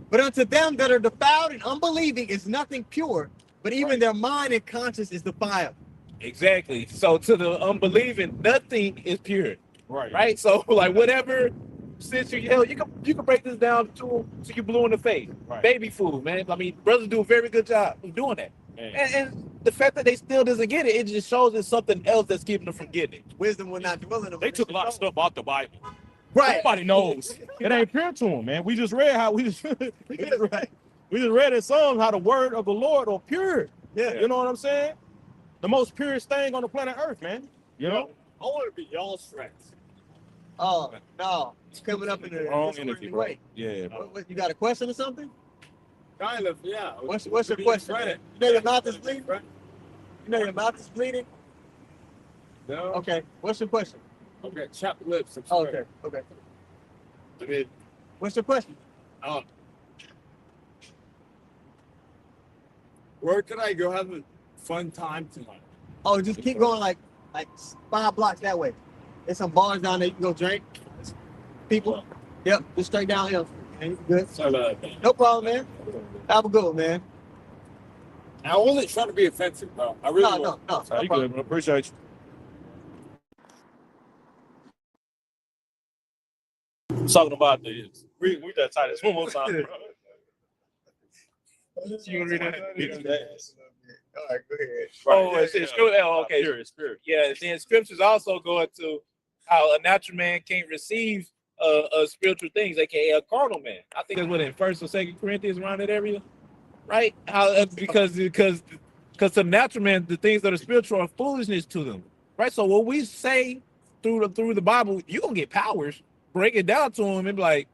But unto them that are defiled and unbelieving is nothing pure, but even their mind and conscience is defiled. Exactly. So to the unbelieving, nothing is pure. Right. Right? So like whatever since you can break this down to you blue in the face. Right. Baby food, man. I mean, brothers do a very good job of doing that. And the fact that they still doesn't get it, it just shows it's something else that's keeping them from getting it. Wisdom will not dwell in them. They took a lot of stuff out the Bible. Right. Nobody knows. It ain't pure to them, man. We just read how we just read in Psalms how the word of the Lord are pure. Yeah. You know what I'm saying? The most purest thing on the planet Earth, man. You know? I want to be y'all's friends. Oh, no. It's coming up in the Wrong energy, bro. way. Yeah. What, you got a question or something? Kind of, yeah. What's your Be question? credit. You know your mouth is bleeding? You know your mouth is bleeding? No. Okay. What's your question? Okay, chapped lips. I'm Oh, sorry. okay. I mean, What's your question? where can I go have a fun time tonight? Oh, just keep going like 5 blocks that way. There's some bars down there you can go drink. People. Yep, just straight down here. Man, you good. Sorry about that. No problem, man. Have a good one, man. I wasn't trying to be offensive, bro. I really No, wasn't. no. How you good, bro? Appreciate you. Talking about this. We that tight one more time, bro. You gonna read that? All right, go ahead. Oh, it's scripture. Oh, okay. Spirit. Yeah, then scriptures also go into how a natural man can't receive spiritual things, aka a carnal man. I think that's what in 1st or 2nd Corinthians around that area, right? How because to natural man, the things that are spiritual are foolishness to them, right? So what we say through the Bible, you gonna get powers. Break it down to them and be like,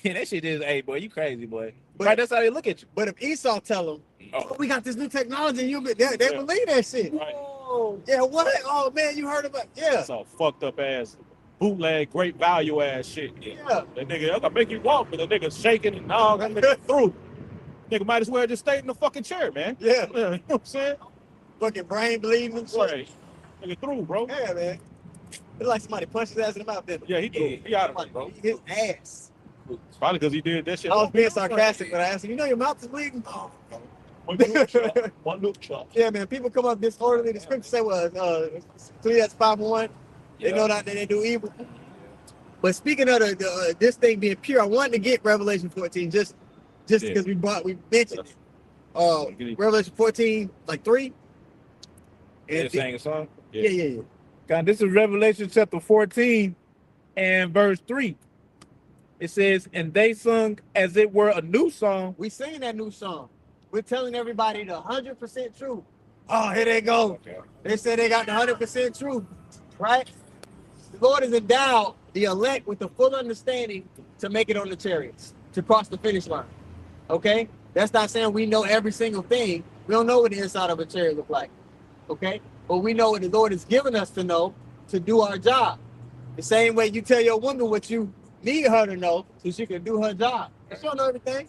that shit is, hey boy, you crazy boy. Right? That's how they look at you. But if Esau tell them, Oh. we got this new technology, they believe that shit. Right. Oh, yeah, what? Oh, man, you heard about Yeah. It's all fucked up ass, bootleg, great value ass shit. Yeah. That nigga, I can make you walk, but the nigga shaking and all that nigga through. Nigga might as well just stay in the fucking chair, man. Yeah. You know what I'm saying? Fucking brain bleeding and shit. Right. Nigga through, bro. Yeah, man. It's like somebody punched his ass in the mouth, didn't Yeah, he through. He out of it, bro. His ass. Probably because he did that shit. I was being sarcastic, but I asked him, you know your mouth is bleeding? Oh, One look shot. yeah, man. People come up disorderly. The scripture say, well, 3:5:1. They know that they do evil. But speaking of this thing being pure, I wanted to get Revelation 14 just because we mentioned it. Revelation 14, like 3. And sang a song. Yeah. God, this is Revelation chapter 14 and verse 3. It says, and they sung as it were a new song. We singing that new song. We're telling everybody the 100% truth. Oh, here they go. Okay. They said they got the 100% truth, right? The Lord has endowed the elect with the full understanding to make it on the chariots, to cross the finish line. Okay? That's not saying we know every single thing. We don't know what the inside of a chariot look like. Okay? But we know what the Lord has given us to know to do our job. The same way you tell your woman what you need her to know so she can do her job. She don't know everything.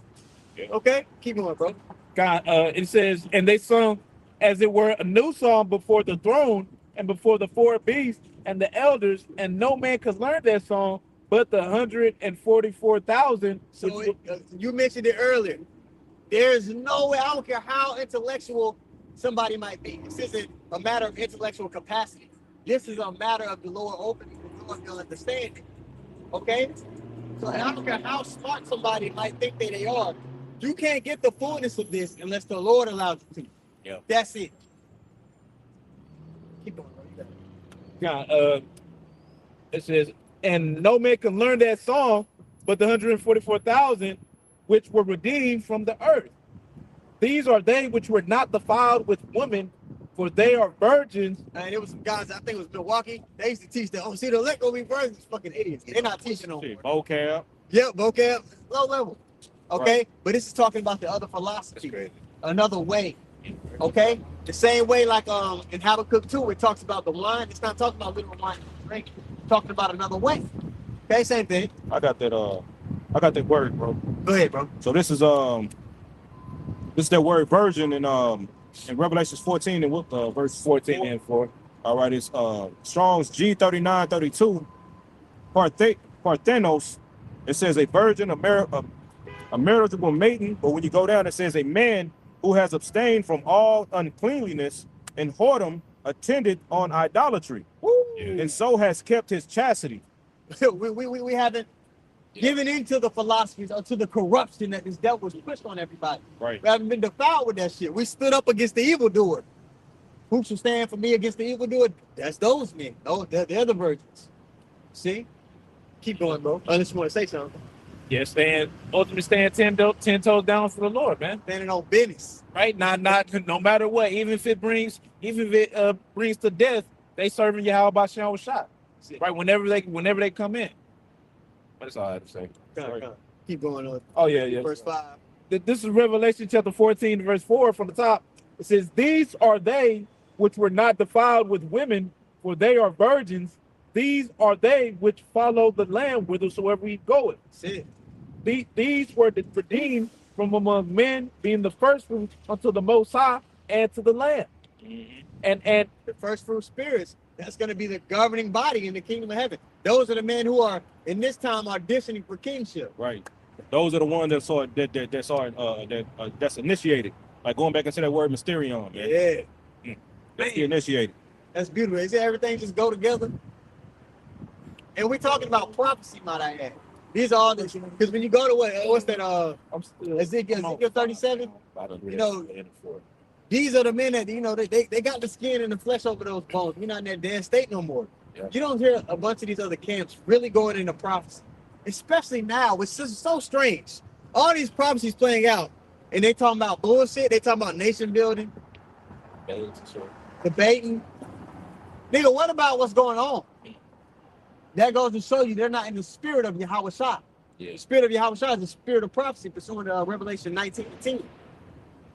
Okay? Keep going, bro. God, it says, and they sung as it were a new song before the throne and before the 4 beasts and the elders, and no man could learn that song but the 144,000. So you mentioned it earlier. There's no way, I don't care how intellectual somebody might be. This isn't a matter of intellectual capacity. This is a matter of the Lord opening the door of your understanding. Okay? So I don't care how smart somebody might think that they are. You can't get the fullness of this unless the Lord allows you to. Yeah. That's it. Keep going. God, it says, and no man can learn that song but the 144,000 which were redeemed from the earth. These are they which were not defiled with women, for they are virgins. And it was some guys, I think it was Milwaukee. They used to teach that. Oh, see, the elect gonna be virgins. Fucking idiots. They're not teaching no more. Vocab. Yep, vocab, low level. Okay, but this is talking about the other philosophy, another way. Okay, the same way like in Habakkuk 2, it talks about the wine. It's not talking about literal wine drink. It's talking about another way. Okay, same thing. I got that word, bro. Go ahead, bro. So this is that word virgin in Revelation 14 and verse 14 and 4. All right, it's Strong's G3932 Parthenos. It says a virgin, a marriageable maiden, but when you go down, it says a man who has abstained from all uncleanliness and whoredom attended on idolatry, and so has kept his chastity. we haven't given into the philosophies or to the corruption that this devil was pushed on everybody. Right. We haven't been defiled with that shit. We stood up against the evildoer. Who shall stand for me against the evildoer? That's those men. Oh, they're the virgins. See? Keep going, bro. Unless you want to say something. Yeah, ultimately stand 10 toes down for the Lord, man. Standing on business. Right? Not no matter what, even if it brings to death, they serving Yahweh Bashan with shot. Right? Whenever they come in. That's all I have to say. Keep going on. Oh yeah. Verse 5. This is Revelation chapter 14, verse 4 from the top. It says, these are they which were not defiled with women, for they are virgins, these are they which follow the Lamb whithersoever he goeth. That's it. These were redeemed from among men, being the first fruits unto the Most High and to the Lamb. And The first fruit spirits, that's going to be the governing body in the kingdom of heaven. Those are the men who are, in this time, auditioning for kingship. Right. Those are the ones that's initiated. Like going back into that word mysterion, man. Yeah. That's the initiated. That's beautiful. Is everything just go together? And we're talking about prophecy, might I add. These are all the, because when you go to what's that, Ezekiel 37, you know, these are the men that, you know, they got the skin and the flesh over those bones. We're not in that dead state no more. Yeah. You don't hear a bunch of these other camps really going into prophecy, especially now. It's just so strange. All these prophecies playing out, and they talking about bullshit. They talking about nation building, debating. Nigga, what about what's going on? That goes to show you they're not in the spirit of Yahweh Shah. Yeah. The spirit of Yahweh Shah is the spirit of prophecy, pursuant to Revelation 19:10.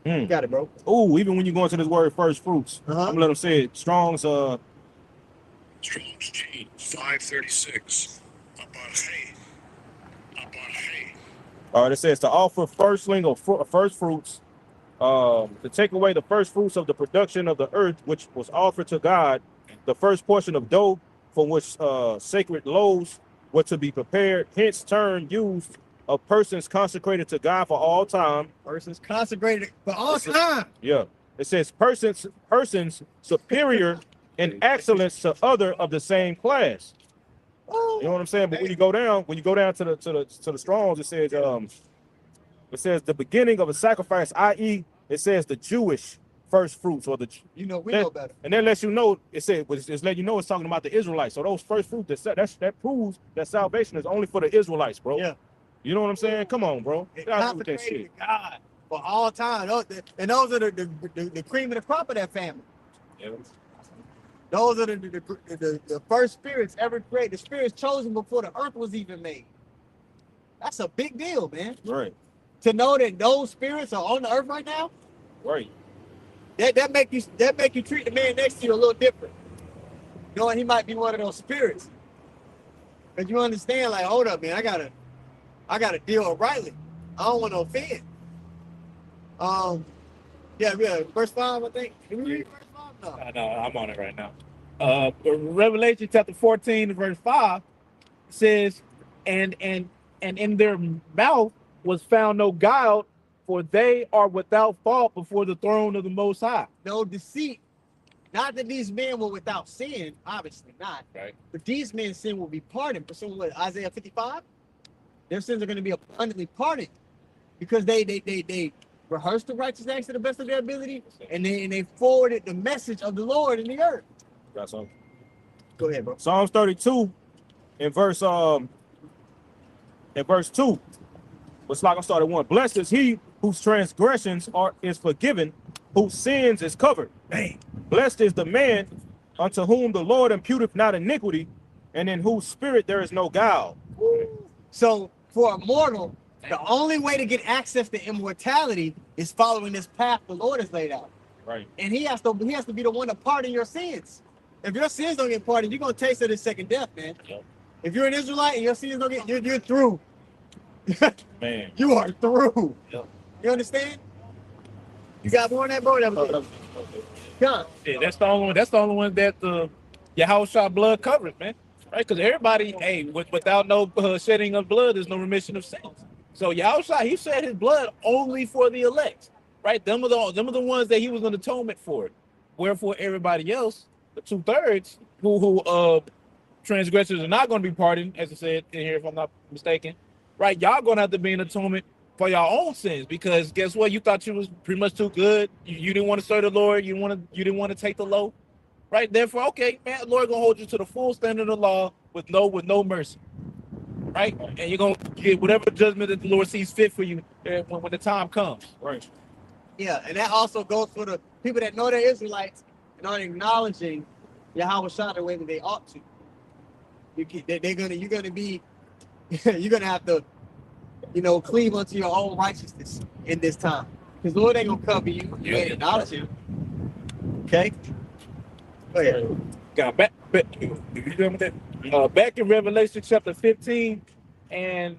You got it, bro. Oh, even when you go into this word first fruits, Uh-huh. I'm gonna let them say it. Strong's Strong's G 536. Abarhe. it says to offer firstling or first fruits, to take away the first fruits of the production of the earth, which was offered to God, the first portion of dough from which sacred loaves were to be prepared, hence term used of persons consecrated to God for all time. Persons consecrated for all This is- time. Yeah. It says persons superior in excellence to other of the same class. Oh, You know what I'm saying? But when you go down to the Strongs, it says the beginning of a sacrifice, i.e., it says the Jewish first fruits or the, you know, we know better. and that lets you know, it's letting you know it's talking about the Israelites. So those first fruits, that proves that salvation is only for the Israelites, bro. Yeah. You know what I'm saying? Come on, bro. It Get out with that consecrated shit. to God for all time. And those are the cream of the crop of that family. Yeah. Those are the first spirits ever created. The spirits chosen before the earth was even made. That's a big deal, man. Right. To know that those spirits are on the earth right now, Right. that make you treat the man next to you a little different. Knowing he might be one of those spirits. But you understand, like, hold up, man, I gotta deal with rightly. I don't want to offend. Verse 5, I think. Did we read verse 5? No. No, I'm on it right now. Revelation chapter 14, verse 5 says, and in their mouth was found no guile, for they are without fault before the throne of the Most High. No deceit. Not that these men were without sin, obviously not. Right. But these men's sin will be pardoned. Pursuant to Isaiah 55, their sins are going to be abundantly pardoned because they rehearsed the righteous acts to the best of their ability, and they forwarded the message of the Lord in the earth. Got something. Go ahead, bro. Psalms 32 in verse 2. It's like I started one. Blessed is he whose transgressions is forgiven, whose sins is covered. Man. Blessed is the man unto whom the Lord imputeth not iniquity, and in whose spirit there is no guile. So for a mortal, the only way to get access to immortality is following this path the Lord has laid out. Right. And he has to be the one to pardon your sins. If your sins don't get pardoned, you're gonna taste of the second death, man. Yep. If you're an Israelite and your sins don't get, you're through. Man. You are through. Yep. You understand? You got more on that, bro? That was Come. Yeah, that's the only one that the Yahushua blood covered, man. Right? Because everybody, without no shedding of blood, there's no remission of sins. So Yahushua, he shed his blood only for the elect, right? Them are the ones that he was an atonement for. Wherefore everybody else, the 2/3 who transgressors are not going to be pardoned, as I said in here, if I'm not mistaken, right? Y'all going to have to be an atonement for your own sins, because guess what? You thought you was pretty much too good. You didn't want to serve the Lord. You didn't want to take the low, right? Therefore, okay, man, the Lord gonna hold you to the full standard of the law with no mercy, right? And you're gonna get whatever judgment that the Lord sees fit for you when the time comes. Right. Yeah, and that also goes for the people that know they're Israelites and aren't acknowledging Yahweh Shah the way that they ought to. You're gonna have to, cleave unto your own righteousness in this time. Because the Lord ain't gonna cover you. You ain't acknowledge him. Okay? Go ahead. Got back you done with that? Back in Revelation chapter 15 and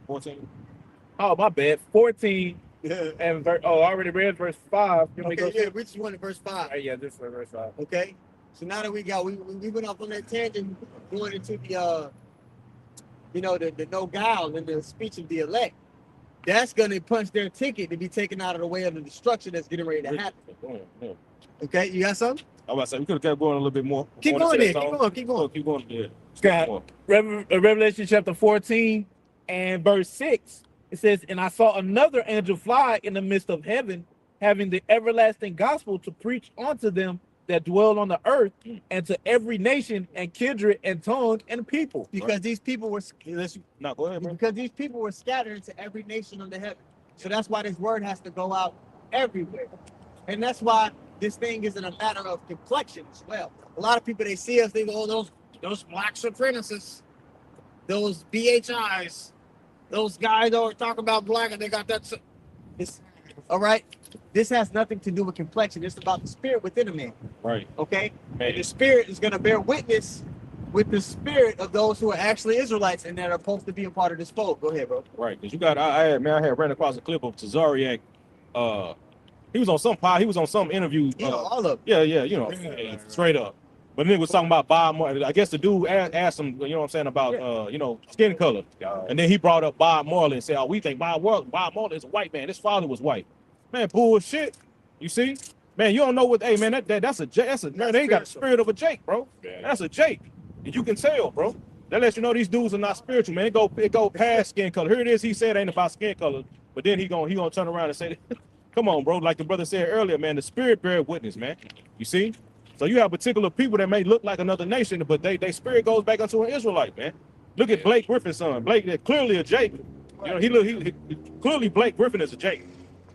14. oh my bad, 14 Yeah. and I already read verse 5. Can we go Okay, yeah, which one in verse 5? yeah, this is verse 5. Okay. So now that we went off on that tangent, going into the the no guile and the speech of the elect, that's gonna punch their ticket to be taken out of the way of the destruction that's getting ready to happen. Yeah. Okay, you got something? I was saying we could have kept going a little bit more. Keep going there. Keep going. Keep going. Yeah. Got Revelation chapter 14 and verse 6. It says, and I saw another angel fly in the midst of heaven, having the everlasting gospel to preach unto them that dwell on the earth, and to every nation and kindred and tongue and people. Because these people were No, go ahead, bro. because these people were scattered into every nation under heaven. So that's why this word has to go out everywhere. And that's why this thing isn't a matter of complexion as well. A lot of people, they see us, they go, oh, those black supremacists, those BHIs, those guys that are talking about black and they got that. All right. This has nothing to do with complexion. It's about the spirit within a man. Right. Okay. Man. And the spirit is going to bear witness with the spirit of those who are actually Israelites and that are supposed to be a part of this fold. Go ahead, bro. Right. Because you got, I had ran across a clip of Tazariak. He was on some interview. All of them. Yeah, straight up. But then it was talking about Bob Marley. I guess the dude asked him, you know what I'm saying, about skin color. And then he brought up Bob Marley and said, oh, we think Bob Marley is a white man. His father was white. Man, bullshit. You see? Man, you don't know what, hey man, that's a man, they got the spirit of a Jake, bro. Yeah. That's a Jake. And you can tell, bro. That lets you know these dudes are not spiritual, man. It go past skin color. Here it is, he said it ain't about skin color, but then he gonna turn around and say, come on, bro. Like the brother said earlier, man, the spirit bear witness, man. You see? So you have particular people that may look like another nation, but they spirit goes back unto an Israelite, man. Look at Blake Griffin's son. Blake, clearly a Jake. You know, he clearly Blake Griffin is a Jake.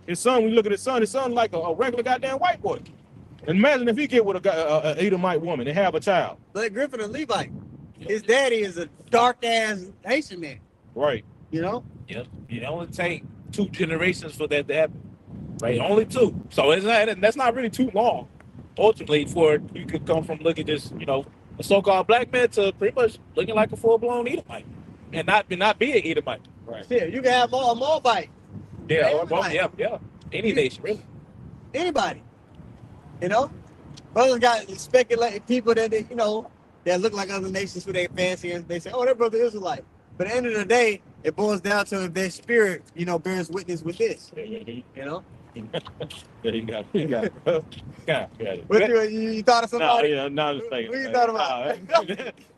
His son, when you look at his son like a regular goddamn white boy. And imagine if he get with a Edomite woman and have a child. Blake Griffin, a Levite. His daddy is a dark ass Haitian man. Right. You know? Yep. It only take 2 generations for that to happen. Right, only 2. So that's not really too long. Ultimately, for you could come from looking just, a so-called black man to pretty much looking like a full-blown Edomite, and not be an Edomite. Right. Yeah, you can have a Moabite. Yeah. Any nation, really. Anybody. Brothers got speculated people that that look like other nations who they fancy and they say, oh, that brother Israelite. But at the end of the day, it boils down to if their spirit, bears witness with this. Yeah, you got it, bro. Got it. What you thought of somebody? No, I'm just thinking. What you thought about?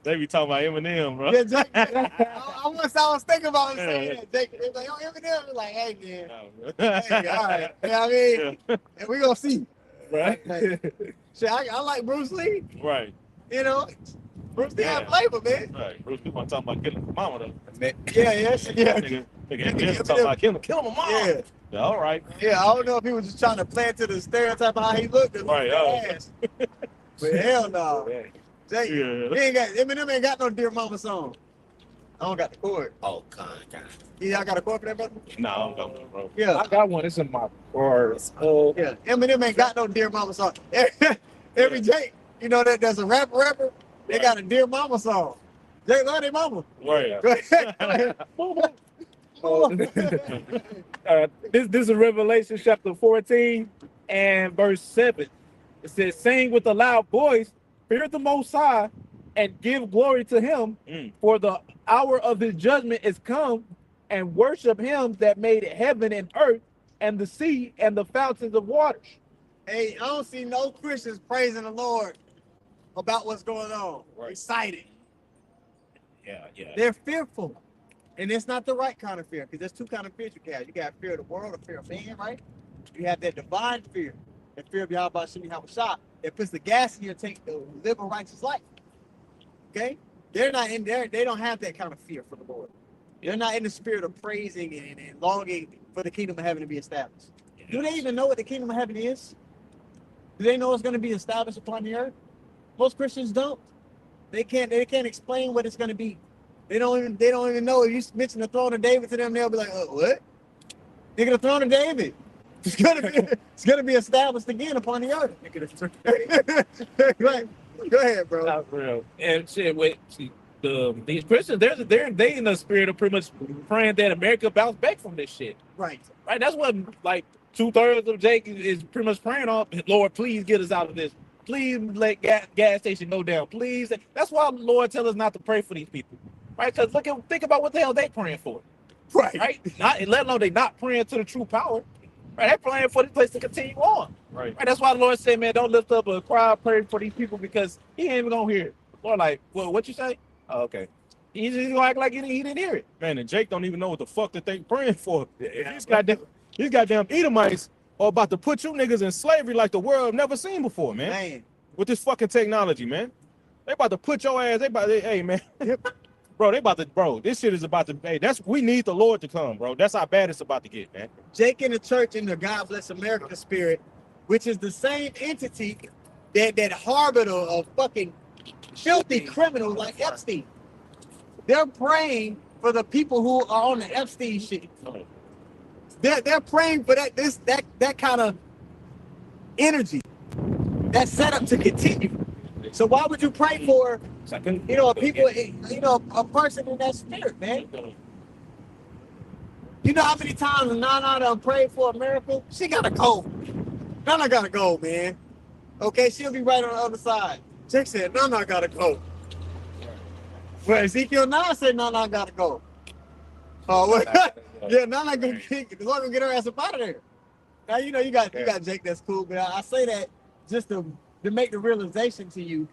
They be talking about Eminem, bro. Yeah, Jake, I was thinking about saying that. Jake, they like, oh, Eminem. Like, hey, man. Hey, all right. You know what I mean? Yeah. And we gonna see. Right. Shit, I like Bruce Lee. Right. Bruce Lee had flavor, man. Right. Bruce Lee want to talk about killing his mama, though. Yeah. Nigga talking about killing my mom. Yeah, all right. Yeah, I don't know if he was just trying to play into the stereotype of how he looked. Right. But hell no. Yeah. Jake, Eminem ain't got no Dear Mama song. I don't got the chord. Oh, God. Y'all got a chord for that, brother? No, I don't know, bro. Yeah. I got one. It's in my car. Yeah. Eminem ain't got no Dear Mama song. Every Jake, there's a rapper, they got a Dear Mama song. Jake love their mama. Right. Go ahead. This is Revelation chapter 14 and verse 7. It says, sing with a loud voice, fear the Most High, and give glory to him, for the hour of his judgment is come, and worship him that made heaven and earth, and the sea, and the fountains of waters. Hey, I don't see no Christians praising the Lord about what's going on. Right. Excited. Yeah. They're fearful. And it's not the right kind of fear, because there's 2 kinds of fears you can have. You got fear of the world or fear of man, right? You have that divine fear, that fear of Yahweh Shemi Havashah, that puts the gas in your tank to live a righteous life. Okay? They're not in there, they don't have that kind of fear for the Lord. They're not in the spirit of praising and longing for the kingdom of heaven to be established. Do they even know what the kingdom of heaven is? Do they know it's going to be established upon the earth? Most Christians don't. They can't explain what it's going to be. They don't even know. If you mention the throne of David to them, they'll be like, what? Nigga, the throne of David. It's gonna be established again upon the earth. Right. Go ahead, bro. Not real. And shit, with these Christians, they in the spirit of pretty much praying that America bounce back from this shit. Right. Right? That's what like 2/3 of Jake is pretty much praying on. Lord, please get us out of this. Please let gas station go down. Please. That's why the Lord tell us not to pray for these people. Right? Because think about what the hell they praying for. Right. Right? Not let alone they not praying to the true power. Right? They're praying for this place to continue on. Right. Right? That's why the Lord said, man, don't lift up a cry of prayer for these people because he ain't even gonna hear it. Lord, like, well, what you say? Oh, okay. He's just gonna act like he didn't hear it. Man, and Jake don't even know what the fuck that they praying for. These goddamn Edomites are about to put you niggas in slavery like the world never seen before, man. With this fucking technology, man. They about to put your ass, hey, man. Bro, this shit is about to, hey, we need the Lord to come, bro. That's how bad it's about to get, man. Jake in the church in the God Bless America spirit, which is the same entity that harbored a fucking filthy criminal like Epstein. They're praying for the people who are on the Epstein shit. They're praying for that kind of energy that's set up to continue. So why would you pray for, a person in that spirit, man? You know how many times Nana done prayed for America? She gotta go. Nana gotta go, man. Okay, she'll be right on the other side. Jake said, Nana gotta go. Well, Ezekiel now said Nana gotta go. Oh, well, yeah, Nana gonna get her ass up out of there. Now you got Jake that's cool, but I say that just to make the realization to you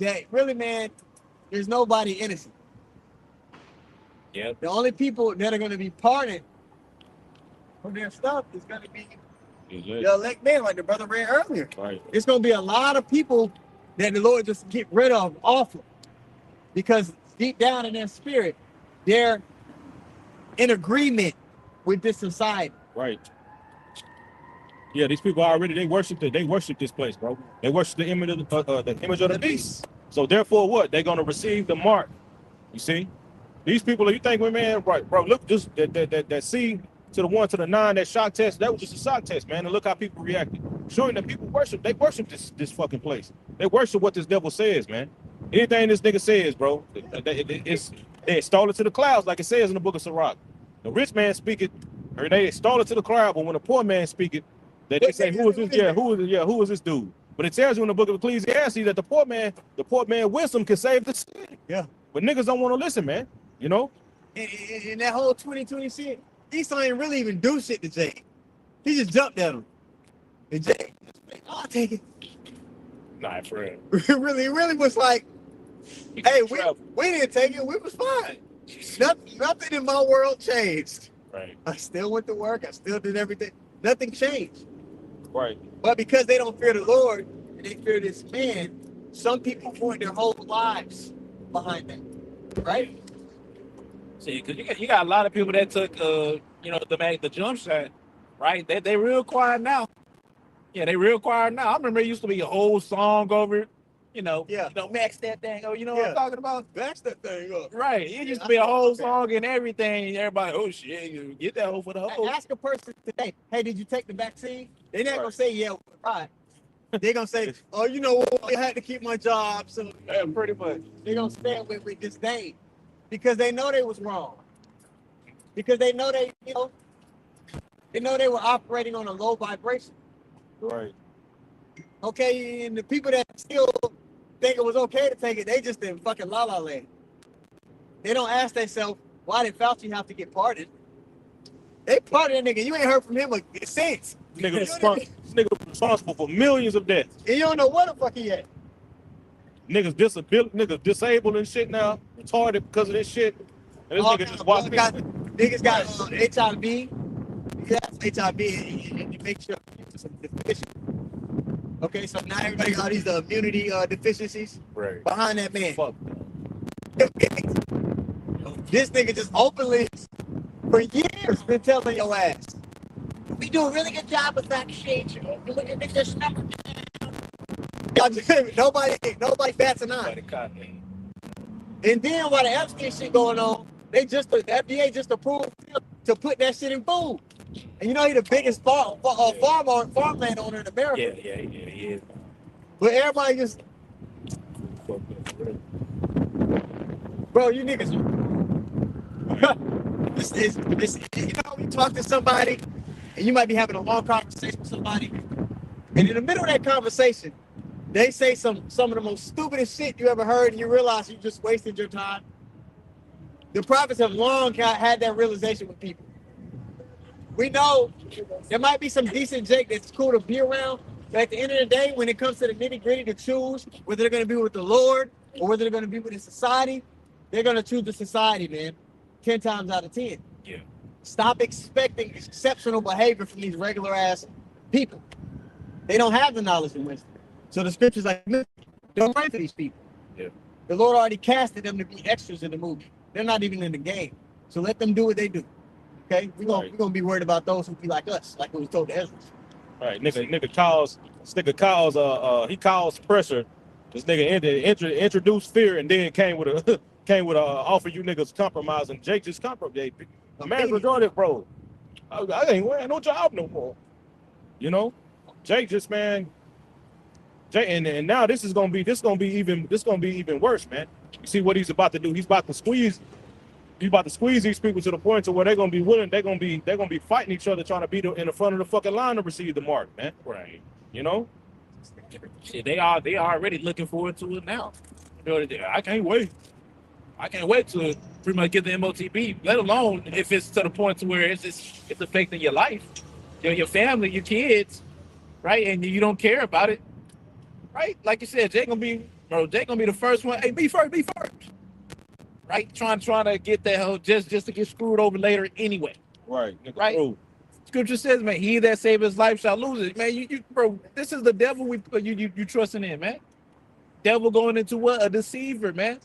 that really, man, there's nobody innocent. Yeah. The only people that are going to be pardoned from their stuff is going to be the elect men, like the brother read earlier. Right. It's going to be a lot of people that the Lord just get rid of awful, because deep down in their spirit, they're in agreement with this society. Right. Yeah, these people they worship this place, bro. They worship the image of the beast. So therefore, what? They're gonna receive the mark. You see, these people. You think, man, right, bro? Look, just that C to the 1 to the 9, that shock test. That was just a shock test, man. And look how people reacted. Showing that people worship. They worship this fucking place. They worship what this devil says, man. Anything this nigga says, bro, they extol it to the clouds, like it says in the book of Sirach. The rich man speak it, or they extol it to the cloud, but when the poor man speak it, they say, who is this? Yeah, who is this dude? But it tells you in the book of Ecclesiastes that the poor man wisdom can save the city. Yeah. But niggas don't want to listen, man. You know? In that whole 2020 shit, Esau ain't really even do shit to Jake. He just jumped at him. And Jake, I'll take it. Nah, for real. really was like, hey, we didn't take it. We was fine. Nothing in my world changed. Right. I still went to work. I still did everything. Nothing changed. Right. But because they don't fear the Lord and they fear this man, some people point their whole lives behind that. Right? See, because you got a lot of people that took, the jump shot, right? They real quiet now. Yeah, they real quiet now. I remember it used to be a whole song over it. Max that thing. Oh, you know what I'm talking about? Max that thing up. Right. It used to be a whole song and everything. And everybody, oh shit, you get that hoe for the hoe. Ask a person today, hey, did you take the vaccine? They're not gonna say, yeah, right. They're gonna say, oh, you know what? I had to keep my job. So yeah, pretty much. They're gonna stand with disdain because they know they was wrong. Because they know they were operating on a low vibration. Right. Okay, and the people that still think it was okay to take it, they just in fucking la-la land. They don't ask themselves, why did Fauci have to get pardoned? They pardoned that nigga. You ain't heard from him since. Nigga responsible for millions of deaths. And you don't know what the fuck he at. Niggas disabled and shit now, retarded because of this shit. And this nigga just walked niggas got HIV. Yes, HIV and make sure it's deficient. Okay, so now everybody got these immunity deficiencies behind that man. Fuck. This nigga just openly for years been telling your ass, we do a really good job with vaccination. Look at this number. Nobody bats an eye. And then while the Epstein shit going on, the FDA just approved to put that shit in food. And you know he the biggest farmland owner in America. Yeah, he is. But everybody just Bro, you niggas. This, you know, you talk to somebody, and you might be having a long conversation with somebody, and in the middle of that conversation, they say some of the most stupidest shit you ever heard, and you realize you just wasted your time. The prophets have long had that realization with people. We know there might be some decent Jake that's cool to be around, but at the end of the day, when it comes to the nitty gritty to choose whether they're going to be with the Lord or whether they're going to be with the society, they're going to choose the society, man. 10 times out of 10. Yeah. Stop expecting exceptional behavior from these regular ass people. They don't have the knowledge and wisdom. So the scriptures like, don't pray for these people. Yeah. The Lord already casted them to be extras in the movie. They're not even in the game. So let them do what they do. Okay? We're gonna be worried about those who be like us, like we was told to Ezra. All right, nigga calls he calls pressure. This nigga introduced fear and then came with a offer you niggas compromise, and Jake just compromised. The man regarded, bro. I ain't wearing no job no more. You know? Jake just, man. Jake, and now this is gonna be even worse, man. You see what he's about to do? He's about to squeeze these people to the point to where they're gonna be willing, they're gonna be fighting each other, trying to be in the front of the fucking line to receive the mark, man. Right. You know? Shit, they are already looking forward to it now. You know, I can't wait. I can't wait to pretty much get the MOTB, let alone if it's to the point to where it's affecting your life, your family, your kids, right? And you don't care about it, right? Like you said, Jake gonna be the first one. Hey, be first, right? Trying to get that hoe just to get screwed over later anyway. Right. Right. Bro. Scripture says, man, he that save his life shall lose it. Man, you bro, this is the devil you trusting in, man. Devil going into what? A deceiver, man.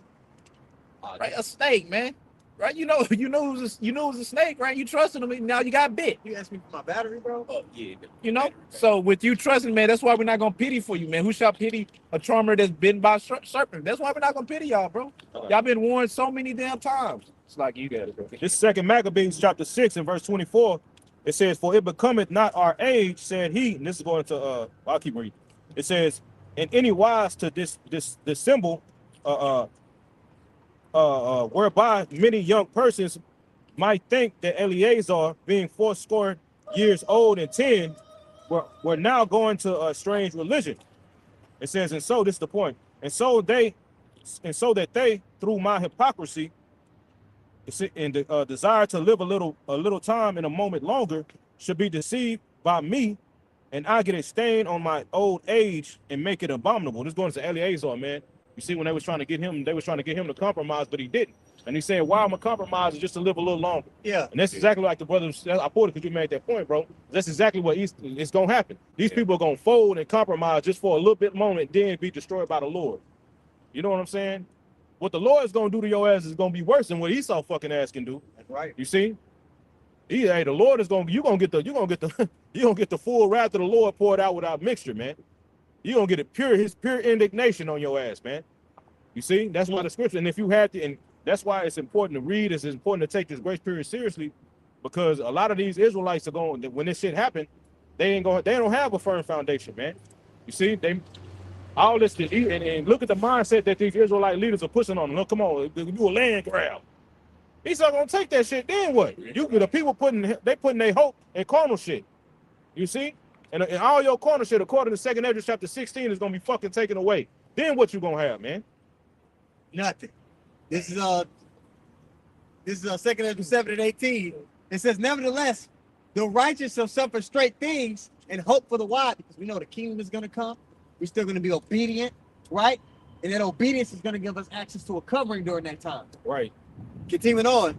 Right, a snake, man. Right, you know who's a snake, right? You trusting him, now you got bit. You asked me for my battery, bro? Oh yeah, you know. So with you trusting, man, that's why we're not gonna pity for you, man. Who shall pity a charmer that's bitten by serpent? That's why we're not gonna pity y'all, bro. Y'all been warned so many damn times. It's like you got it, bro. This 2 Maccabees chapter 6 and verse 24, it says, "For it becometh not our age," said he, and this is going to I'll keep reading. It says, "In any wise to this symbol, whereby many young persons might think that Eleazar, being 80 years old and 10, were now going to a strange religion." It says, and so this is the point, and so that they through my hypocrisy and the desire to live a little time and a moment longer should be deceived by me, and I get a stain on my old age and make it abominable. This is going to Eleazar, man. You see, when they was trying to get him to compromise, but he didn't. And he said, why am I compromising just to live a little longer? Yeah. And that's exactly like the brother, I pulled it because you made that point, bro. That's exactly what it's going to happen. These people are going to fold and compromise just for a little bit moment, then be destroyed by the Lord. You know what I'm saying? What the Lord is going to do to your ass is going to be worse than what Esau fucking ass can do. That's right. You see? The Lord is going to get the full wrath of the Lord poured out without mixture, man. You're going to get his pure indignation on your ass, man. You see? That's why the scripture, and if you had to, and that's why it's important to read, it's important to take this grace period seriously, because a lot of these Israelites are going, when this shit happen, they don't have a firm foundation, man. You see? All this, and look at the mindset that these Israelite leaders are pushing on them. Look, come on, you a land grab. He's not gonna take that shit, then what? The people putting their hope in carnal shit. You see? And all your carnal shit, according to 2 Ezra chapter 16, is gonna be fucking taken away. Then what you gonna have, man? Nothing. This is 2 Ezra 7 and 18. It says, nevertheless, the righteous shall suffer straight things and hope for the wise, because we know the kingdom is gonna come. We're still gonna be obedient, right? And that obedience is gonna give us access to a covering during that time. Right. Continuing on.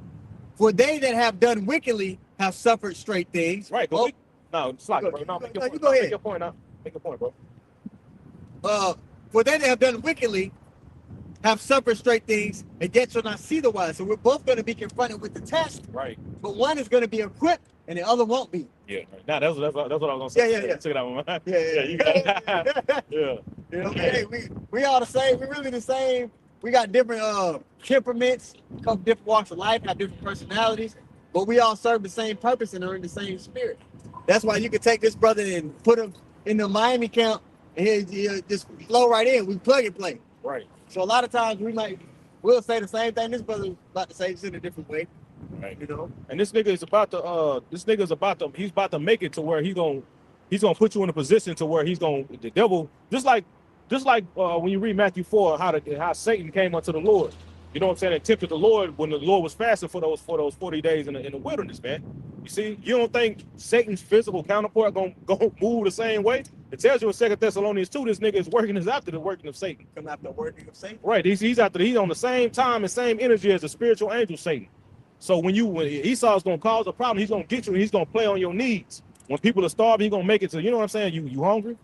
For they that have done wickedly have suffered straight things. Right. Oh, No, it's like, bro. No, you go ahead. Make your point now. Make a point, bro. For they that have done wickedly have suffered straight things, and yet shall not see the wise. So we're both going to be confronted with the test. Right. But one is going to be equipped, and the other won't be. Yeah. Nah, that's what I was gonna say. Yeah. Took it out of my mind. Yeah. You got it. Yeah. Okay, we all the same. We're really the same. We got different temperaments, come different walks of life, have different personalities, but we all serve the same purpose and are in the same spirit. That's why you can take this brother and put him in the Miami camp, and he'll just flow right in. We plug and play. Right. So a lot of times we'll say the same thing this brother about to say, just in a different way. Right. You know? And this nigga is about to he's about to make it to where he's gonna put you in a position to where the devil, just like when you read Matthew 4, how Satan came unto the Lord. You know what I'm saying? And tempted the Lord when the Lord was fasting for those 40 days in the wilderness, man. You see, you don't think Satan's physical counterpart gonna move the same way? It tells you in 2 Thessalonians 2, this nigga is after the working of Satan. Come after the working of Satan. Right. He's on the same time and same energy as the spiritual angel Satan. So when Esau's gonna cause a problem, he's gonna get you and he's gonna play on your needs. When people are starving, he's gonna make it to, you know what I'm saying? You hungry?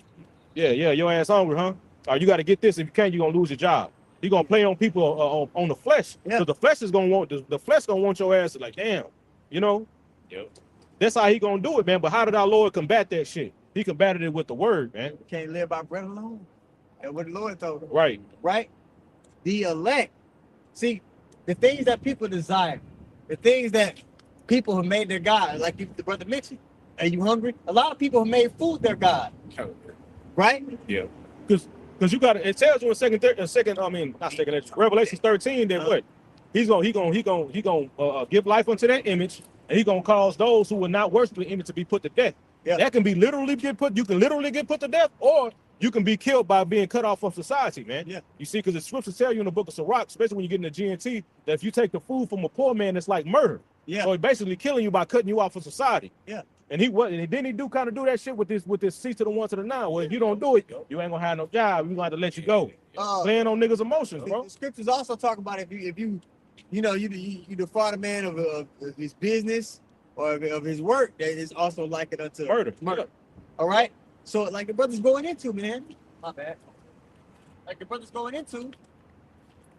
Yeah, your ass hungry, huh? Or you gotta get this. If you can't, you're gonna lose your job. He's gonna play on people on the flesh. Yeah. So the flesh is gonna want the flesh gonna want your ass to like, damn, you know? Yep. That's how he gonna do it, man. But how did our Lord combat that shit? He combated it with the word, man. You can't live by bread alone. That's what the Lord told him. Right. Right? The elect. See, the things that people desire, the things that people have made their God, like the brother mentioned. Are you hungry? A lot of people have made food their God. Right? Yeah. Because you got it tells you in Revelation 13 that what? He's gonna give life unto that image, and he's gonna cause those who will not worship the image to be put to death. Yeah. That can be literally you can literally get put to death, or you can be killed by being cut off from society, man. Yeah. You see, because the scriptures tell you in the book of Sirach, especially when you get in the GNT, that if you take the food from a poor man, it's like murder. Yeah. So he's basically killing you by cutting you off from society. Yeah. And didn't he do that shit with this cease to the one to the nine. Well, if you don't do it, you ain't gonna have no job. We gonna have to let you go. Playing on niggas' emotions, bro. The scriptures also talk about if you defraud a man of his business or of his work, that is also likened unto Murder. All right. So like the brother's going into, man. My bad. Like the brother's going into,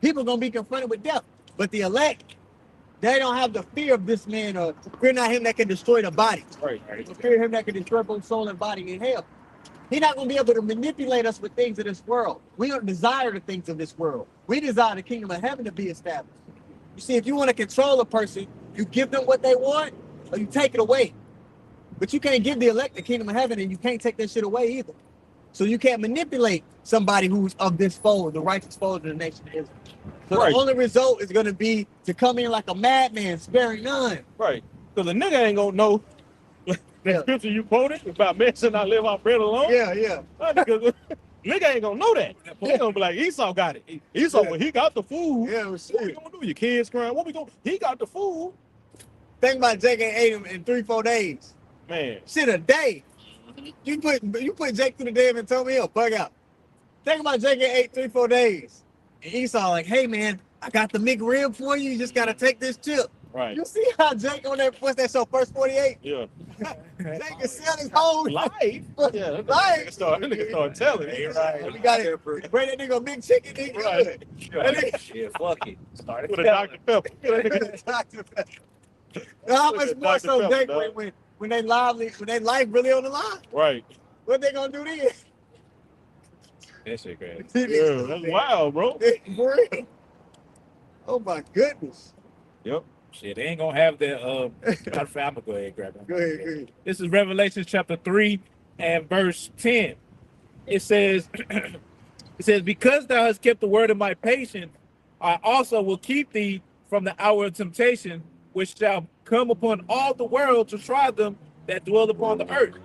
people gonna be confronted with death. But the elect, they don't have the fear of this man, or fear not him that can destroy the body. Right. Fear him that can destroy both soul and body in hell. He's not gonna be able to manipulate us with things of this world. We don't desire the things of this world. We desire the kingdom of heaven to be established. You see, if you want to control a person, you give them what they want, or you take it away. But you can't give the elect the kingdom of heaven, and you can't take that shit away either. So you can't manipulate somebody who's of this fold, the righteous fold of the nation of Israel. So Right. the only result is going to be to come in like a madman, sparing none. Right. Because the nigga ain't gonna know that scripture you quoted about men should not live off bread alone. Yeah. Nigga ain't gonna know that. He gonna be like, Esau got it. Esau, when he got the food, Yeah, what we gonna do? Your kids crying. He got the food. Think about Jake and ate him in 3-4 days. Man. Shit, a day. You put Jake through the day and told me he'll bug out. Think about Jake and ate 3-4 days. And Esau like, hey man, I got the McRib for you. You just gotta take this chip. Right. You see how Jake on that, what's that show, First 48? Yeah. Jake can sell his whole Life. Yeah. That life. nigga start telling me. Right. We got it. Bring that nigga a big chicken, nigga. Right. Yeah, fuck it. Started With a Dr. Pepper. How much more so Dr. Jake Pepper, when they life really on the line? Right. What they gonna do then? That shit crazy. Yeah, that's wild, bro. For real. Oh my goodness. Yep. Shit, they ain't gonna have that. I'm gonna go ahead and grab it. Go ahead. This is Revelation chapter 3 and verse 10. It says, because thou hast kept the word of my patience, I also will keep thee from the hour of temptation, which shall come upon all the world to try them that dwell upon the earth.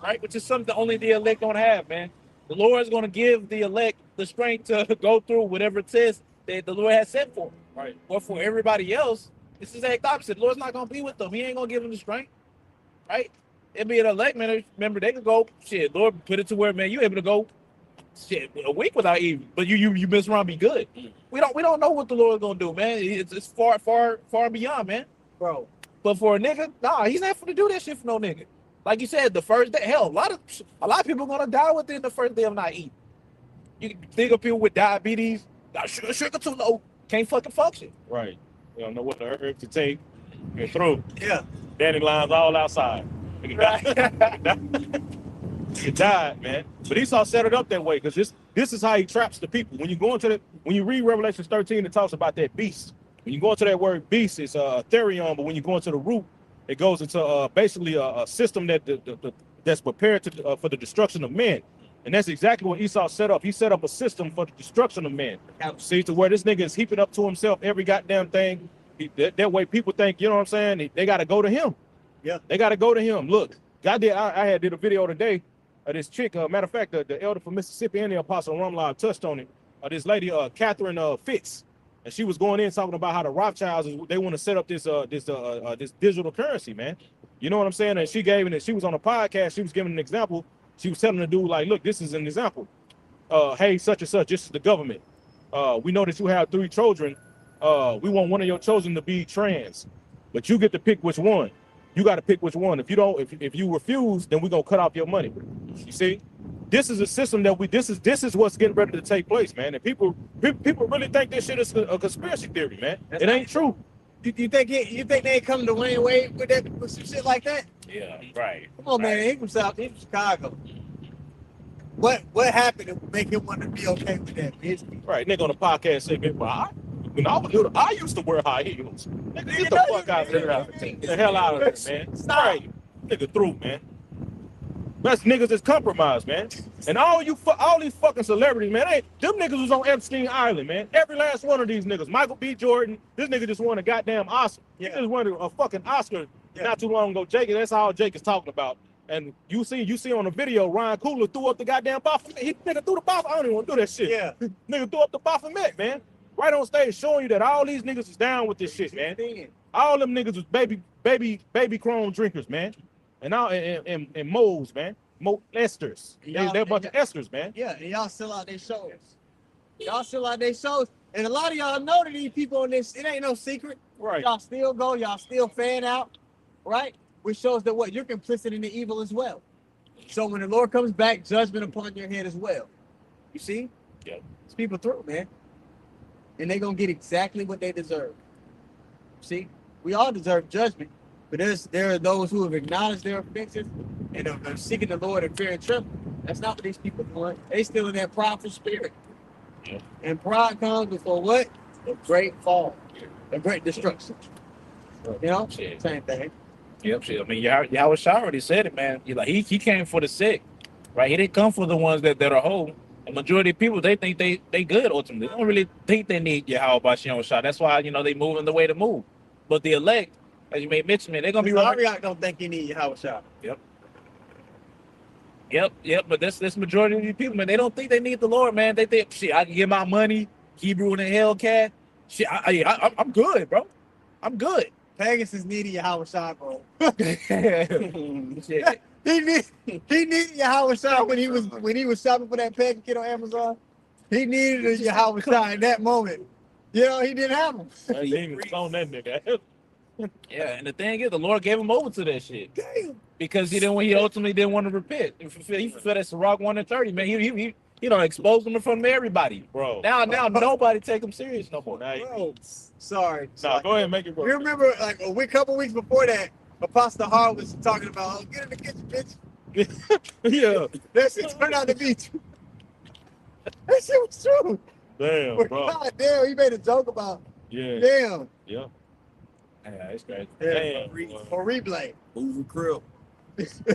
Right? Which is something only the elect don't have, man. The Lord is going to give the elect the strength to go through whatever it says that the Lord has set for them. Right. But for everybody else, it's the exact opposite. The Lord's not going to be with them. He ain't going to give them the strength. Right? It'd be an elect, man. Remember, they could go, shit, Lord put it to where, man, you able to go, shit, a week without eating. But you mess around, be good. We don't know what the Lord's going to do, man. It's far beyond, man. Bro. But for a nigga, nah, he's not going to do that shit for no nigga. Like you said, the first day, hell, a lot of people are gonna die within the first day of not eating. You can think of people with diabetes, got sugar too low, can't fucking function. Right. You don't know what the herb to take. You're through. Yeah. Dandelions all outside. He died, man. But Esau set it up that way because this is how he traps the people. When you read Revelation 13, it talks about that beast. When you go into that word beast, it's therion, but when you go into the root, it goes into basically a system that's prepared for the destruction of men. And that's exactly what Esau set up. He set up a system for the destruction of man. See, to where this nigga is heaping up to himself every goddamn thing. That way people think, you know what I'm saying? They got to go to him. Yeah. They got to go to him. Look, I had did a video today of this chick. Matter of fact, the elder from Mississippi and the Apostle Rumlive touched on it. This lady, Catherine Fitz. And she was going in talking about how the Rothschilds, they want to set up this digital currency, man. You know what I'm saying? And she gave it. She was on a podcast. She was giving an example. She was telling the dude, like, look, this is an example. Hey, such and such, this is the government. We know that you have 3 children. We want one of your children to be trans, but you get to pick which one. You got to pick which one. If you don't, if you refuse, then we're gonna cut off your money. You see, this is a system that this is what's getting ready to take place, man. And people really think this shit is a conspiracy theory, man. It ain't true. You think they ain't coming to Wayne Wade with some shit like that? Yeah, right. Come on, man. He from Chicago. What happened to make him want to be okay with that? Right, nigga on the podcast say, man, well, when I was little, I used to wear high heels. Nigga, get the fuck out of there. Get the hell out of there, man. Right. Nigga through, man. That's niggas that's compromised, man. And all these fucking celebrities, man, them niggas was on Epstein Island, man. Every last one of these niggas. Michael B. Jordan, this nigga just won a goddamn Oscar. He just won a fucking Oscar not too long ago. Jake, that's all Jake is talking about. And you see on the video, Ryan Coogler threw up the goddamn Baphomet. He nigga threw the Baphomet. I don't even want to do that shit. Yeah. Nigga threw up the Baphomet, man. Right on stage, showing you that all these niggas is down with this shit, man. All them niggas was baby chrome drinkers, man. And all and moles, man. Esters. They're a bunch of esters, man. Yeah, and y'all sell out their shows. And a lot of y'all know that these people on this, it ain't no secret. Right. Y'all still go, y'all still fan out, right? Which shows that what? You're complicit in the evil as well. So when the Lord comes back, judgment upon your head as well. You see? Yeah. It's people through, man. And they're going to get exactly what they deserve. See? We all deserve judgment. But there are those who have acknowledged their offenses and are seeking the Lord in fear and trembling. That's not what these people want. They still in that prideful spirit. Yeah. And pride comes before what? A great fall. A great destruction. You know? Shit. Same thing. Yep, shit. I mean, Yahweh Shah already said it, man. He came for the sick, right? He didn't come for the ones that are whole. The majority of people, they think they good ultimately. They don't really think they need Yahweh Shah. That's why, they move in the way to move. But the elect, as you made mention, man, they're gonna be right. I don't think you need Yahweh Shah. Yep. But that's majority of these people, man. They don't think they need the Lord, man. They think, shit, I can get my money, Hebrew and the Hellcat. Shit, I'm good, bro. I'm good. Pegasus needed Yahweh Shah, bro. Shit. He needed Yahweh Shah when he was shopping for that Peg kit on Amazon. He needed a Yahweh Shah in that moment. He didn't have him. He ain't even clone that nigga. Yeah, and the thing is, the Lord gave him over to that shit. Damn. Because he ultimately didn't want to repent. He fulfilled that Sirach 1:30, man. He exposed him in front of everybody. Bro. Now nobody take him serious no more. Bro, sorry. Nah, go ahead and make it work. You remember, like a couple weeks before that, Apostle Hart was talking about, get in the kitchen, bitch. Yeah. That shit turned out to be true. That shit was true. Damn, But bro. God damn, he made a joke about, Yeah. damn. Yeah. Yeah, it's crazy. Damn. For replay. Moving krill.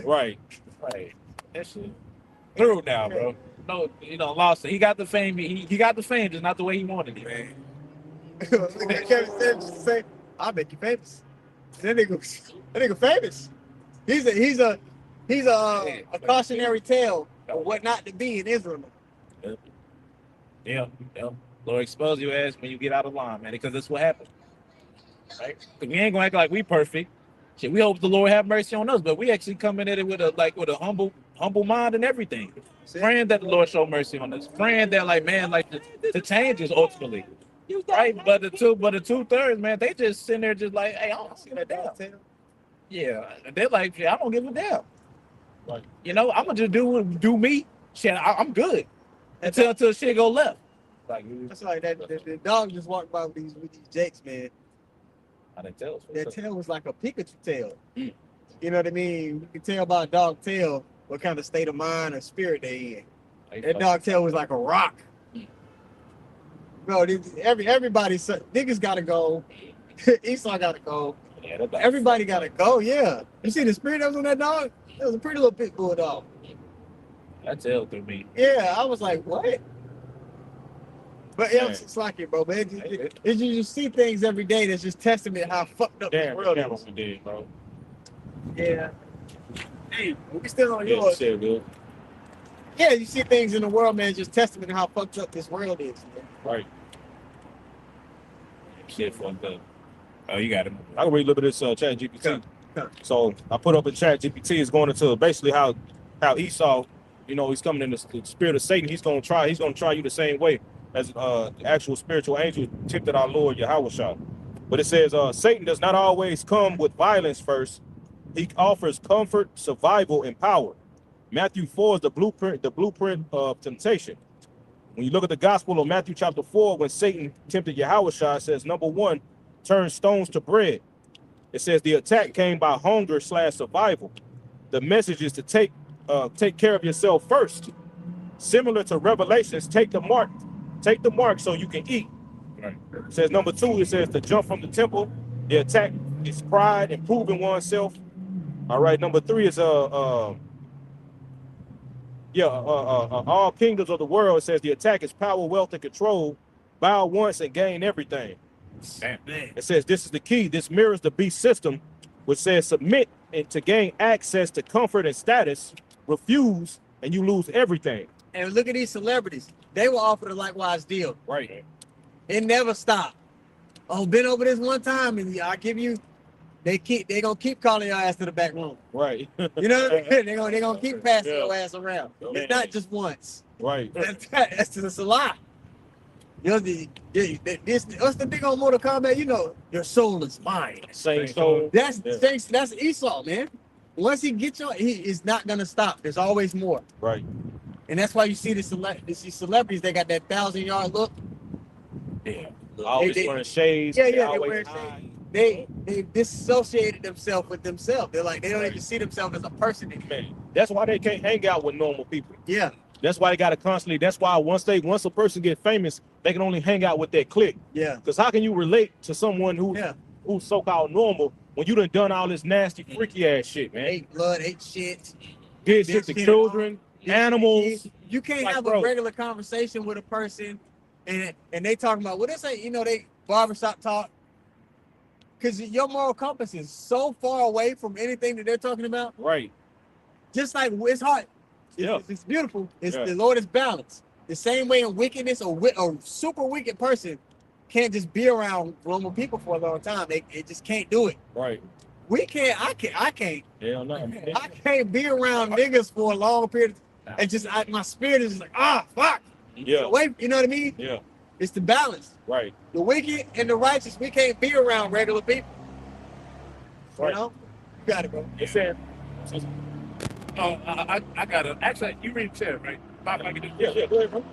Right. Right. That shit through now, bro. No, lost it. He got the fame. He got the fame, just not the way he wanted it, man. Look at Kevin Samuels to say, I'll make you famous. That nigga famous. He's a cautionary tale of what not to be in Israel. Yeah. Lord, expose your ass when you get out of line, man, because that's what happened. Right? We ain't gonna act like we perfect. Shit, we hope the Lord have mercy on us, but we actually come in at it with a humble mind and everything. Praying that the Lord show mercy on us. Praying that the changes ultimately. Right? But the 2/3, man, they just sitting there just like, hey, I don't see that down. Yeah. They're like, yeah, I don't give a damn. Right. I'm gonna just do me. Shit, I'm good. Until shit go left. That's like that the dog just walked by with these jakes, man. How they tell us? That tail was like a Pikachu tail. You know what I mean? You can tell by a dog tail what kind of state of mind or spirit they in. That dog tail was like a rock. Bro, everybody, niggas gotta go. Esau gotta go. Yeah, Everybody gotta go, yeah. You see the spirit that was on that dog? It was a pretty little pit bull dog. That's hell through me. Yeah, I was like, what? But yeah, Man. it's like it, bro. But you just see things every day that's just testament how fucked up this Damn, world damn is. what we did, bro. Yeah. Hey, we still on Yeah, yours. shit, good. Yeah, you see things in the world, man, just testament to how fucked up this world is, man. Right. Shit fucked up. Oh, you got it. I can read a little bit of this chat GPT. Come. So I put up a chat GPT is going into basically how Esau, he's coming in the spirit of Satan. He's gonna try you the same way as the actual spiritual angel tempted our Lord Yahweh. But it says Satan does not always come with violence first. He offers comfort, survival, and power. Matthew 4 is the blueprint of temptation. When you look at the Gospel of Matthew chapter 4, when Satan tempted Yahweh, it says, number 1, turn stones to bread. It says the attack came by hunger/survival. The message is to take care of yourself first. Similar to Revelations, take the mark so you can eat. Right. It says number 2, it says to jump from the temple. The attack is pride and proving oneself. All right, number 3 is all kingdoms of the world. It says the attack is power, wealth, and control. Bow once and gain everything. Damn. It says this is the key. This mirrors the beast system, which says submit and to gain access to comfort and status. Refuse and you lose everything. And look at these celebrities. They were offered a likewise deal. Right. It never stopped. Oh, been over this one time, and I give you. They gonna keep calling your ass to the back room. Right. You know what I mean? They gonna keep passing your ass around. Yeah. It's not just once. Right. That's just a lie. What's the thing on Mortal Kombat? Your soul is mine. Same soul. That's Esau, man. Once he gets he is not gonna stop. There's always more. Right. And that's why you see these celebrities. They got that 1,000-yard look. Yeah. Always wearing shades. Yeah, they they always wear high. They disassociated themselves with themselves. They're like they don't even see themselves as a person anymore. Man, that's why they can't hang out with normal people. Yeah. That's why they gotta constantly. That's why once a person get famous, they can only hang out with that clique. Yeah. Because how can you relate to someone who's so-called normal when you done all this nasty, freaky ass shit, man? Ate blood, ate shit. Did shit to children, animals. You can't Like, have bro. a regular conversation with a person and they talking about what they say, they barbershop talk. Because your moral compass is so far away from anything that they're talking about. Right. Just like it's hard. It's beautiful. The Lord is balanced. The same way in wickedness, a super wicked person can't just be around normal people for a long time. They just can't do it. Right. We can't. I can't. Hell no. I can't be around niggas for a long period. And just my spirit is just like, fuck. Yeah. Away, you know what I mean? Yeah. It's the balance. Right. The wicked and the righteous, we can't be around regular people. Right. You got it, bro. It said. I got it. Actually, you read the chat, right? If I can do Yeah. Go ahead, bro.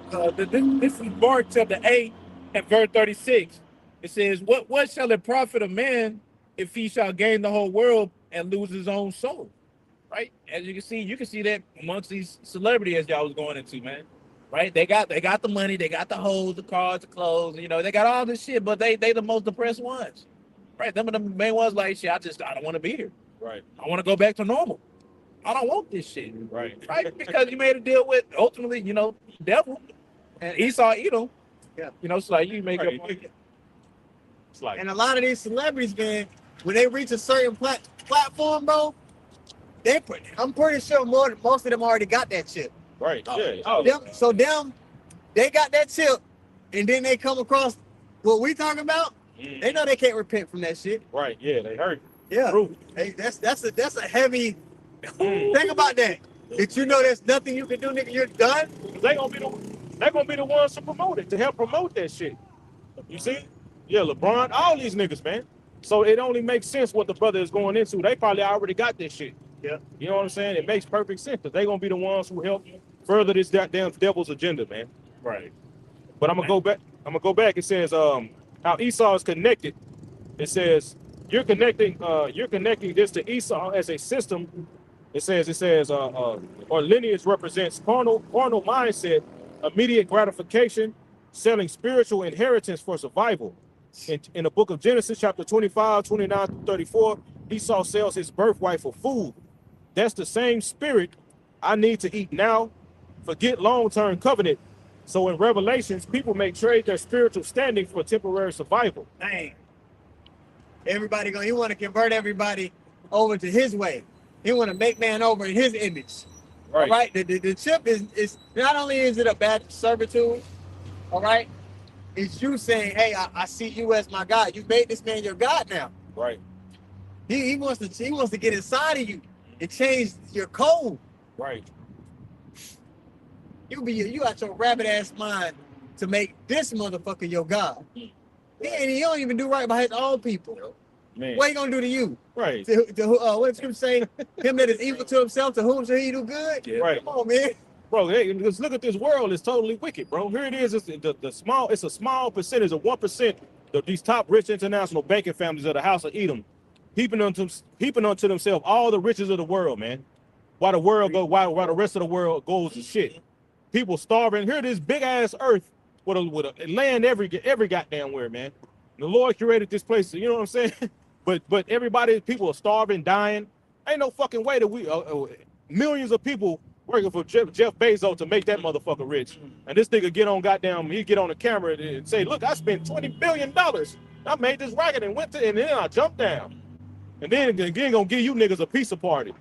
This is Mark chapter 8 and verse 36. It says, what shall it profit a man if he shall gain the whole world and lose his own soul? Right? As you can see that amongst these celebrities y'all was going into, man. Right? They got the money, they got the hoes, the cars, the clothes, they got all this shit, but they the most depressed ones. Right? Them are the main ones like, shit, I don't want to be here. Right. I want to go back to normal. I don't want this shit. Right. Right? Because you made a deal with ultimately, devil and Esau Edom. Yeah. It's like you make Right. up. It's like. And a lot of these celebrities, man, when they reach a certain platform, bro, I'm pretty sure most of them already got that chip. Right. They got that chip, and then they come across what we talking about. They know they can't repent from that shit. Right. Yeah. They hurt. Yeah. True. Hey, that's a heavy. Think about that. Did there's nothing you can do, nigga? You're done. They're gonna be the ones to promote it, to help promote that shit. You see? Yeah, LeBron, all these niggas, man. So it only makes sense what the brother is going into. They probably already got this shit. Yeah. You know what I'm saying? It makes perfect sense because they're gonna be the ones who help further this goddamn devil's agenda, man. Right. But I'm gonna go back. It says how Esau is connected. It says you're connecting this to Esau as a system. It says or lineage represents carnal mindset, immediate gratification, selling spiritual inheritance for survival. In the book of Genesis, chapter 25, 29 through 34, Esau sells his birthright for food. That's the same spirit I need to eat now forget long-term covenant. So in Revelations, people may trade their spiritual standing for temporary survival. Dang. He want to convert everybody over to his way. He want to make man over in his image. Right. All right. The chip is not only is it a bad servitude, all right, it's you saying, hey, I see you as my God. You made this man your God now. Right. He wants to get inside of you and change your code. Right. You got your rabbit ass mind to make this motherfucker your God. He don't even do right by his own people. Man. What he gonna do to you? Right. What the scripture say? Him that is evil to himself, to whom shall he do good? Yeah. Right. Come on, man. Bro, hey, just look at this world. It's totally wicked, bro. Here it is. It's a small percentage of 1% of these top rich international banking families of the House of Edom, heaping unto themselves all the riches of the world, man. While the rest of the world goes to shit. People starving. Here it is, big ass earth with a land every goddamn where, man. The Lord curated this place, you know what I'm saying? But people are starving, dying. Ain't no fucking way that we millions of people working for Jeff Bezos to make that motherfucker rich. And this nigga get on the camera and say, look, I spent $20 billion. I made this racket and and then I jumped down. And then again gonna give you niggas a pizza party.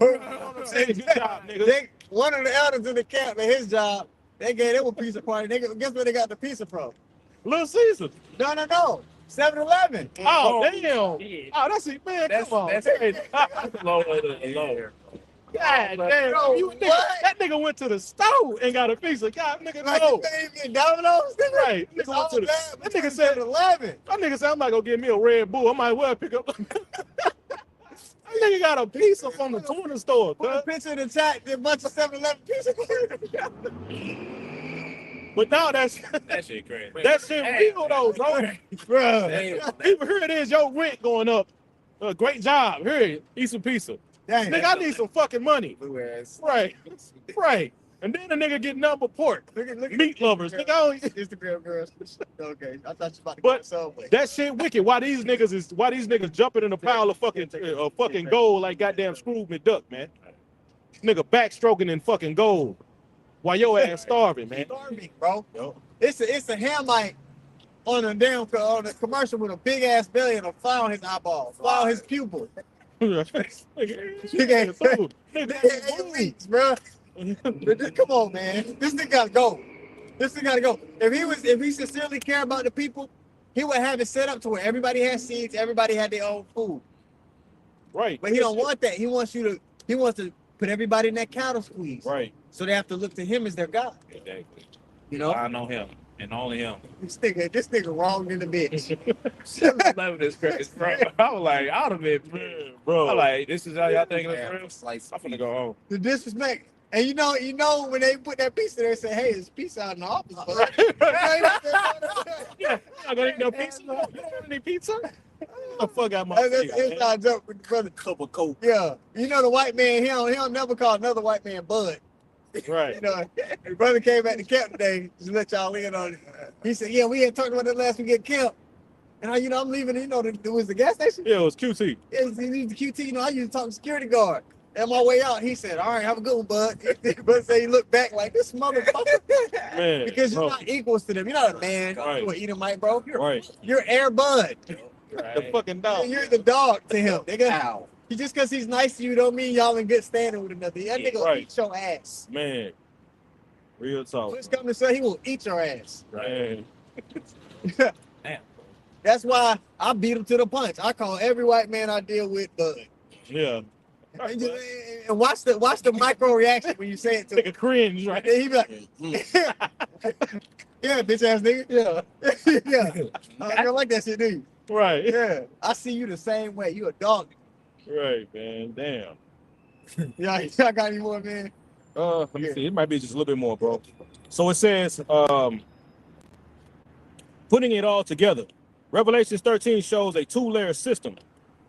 You know what I'm saying? Good job, nigga. One of the elders in the camp at his job, they gave him a pizza party. Guess where they got the pizza from? Little Caesar. No. 7-Eleven. Oh, damn. Yeah. Oh, that's it, man. Come on. That's low. God damn. That nigga went to the store and got a pizza. God, nigga, Like no. Domino's? Right. Nigga went to that nigga said, 7-Eleven. That nigga said, I'm not gonna get me a Red Bull. I might well pick up. That nigga got a pizza from the corner store. Put a picture in the chat, a bunch of 7-Eleven pizza. But now that shit crazy. That shit real though, bro. People, here it is, your rent going up. Great job. Here, eat some pizza. Dang, nigga, I need some fucking money. Right. And then the nigga get number pork. Look meat lovers. Nigga, Instagram girls. Okay, I thought you was about to but go Subway. That shit wicked. Why these niggas jumping in a pile of fucking gold like goddamn Scrooge McDuck, man? Nigga backstroking in fucking gold. While your ass starving, man. Starving, bro. Yo. It's a Hamite on a commercial with a big ass belly and a fly on his eyeball, fly on his pupil. Weeks, bro. Come on, man. This thing gotta go. If he sincerely cared about the people, he would have it set up to where everybody has seeds, everybody had their own food. Right. But he don't want that. He wants to put everybody in that cattle squeeze. Right. So they have to look to him as their God. Exactly. You know? I know him. And only him. This nigga wrong in the bitch. 7-Eleven is crazy, bro. I was like, out of it, bro. I was like, this is how y'all thinking it's real? I'm finna go home. The disrespect. And you know when they put that pizza there, they say, hey, there's pizza out in the office. Yeah, I'm gonna eat no pizza. You don't want any pizza? The fuck out my That's inside joke with the brother. cup of coke. Yeah. You know the white man, he don't never call another white man bud. Right. You know, the brother came back to camp today, just let y'all in on it. He said, yeah, we had talked about that last week at camp. And I'm leaving, it was the gas station? Yeah, it was QT. It was the QT, I used to talk to security guard. On my way out, he said, all right, have a good one, bud. But say he looked back like this motherfucker. Man. Because you're not equals to them. You're not a man. Right. You're an Edomite, bro. You're You're Air Bud. Right. The fucking dog. You're the dog to him. Nigga. Just because he's nice to you don't mean y'all in good standing with another. That nigga will eat your ass. Man. Real talk. Push come to say he will eat your ass. Man. Damn. That's why I beat him to the punch. I call every white man I deal with Bud. Yeah. And watch the micro reaction when you say it to him. Nigga cringe, right? He be like, yeah, bitch ass nigga. Yeah. I don't like that shit, do you? Right. Yeah. I see you the same way. You a dog. Right, man. Damn. Yeah, I got any more, man. Let me see. It might be just a little bit more, bro. So it says, putting it all together. Revelations 13 shows a two-layer system.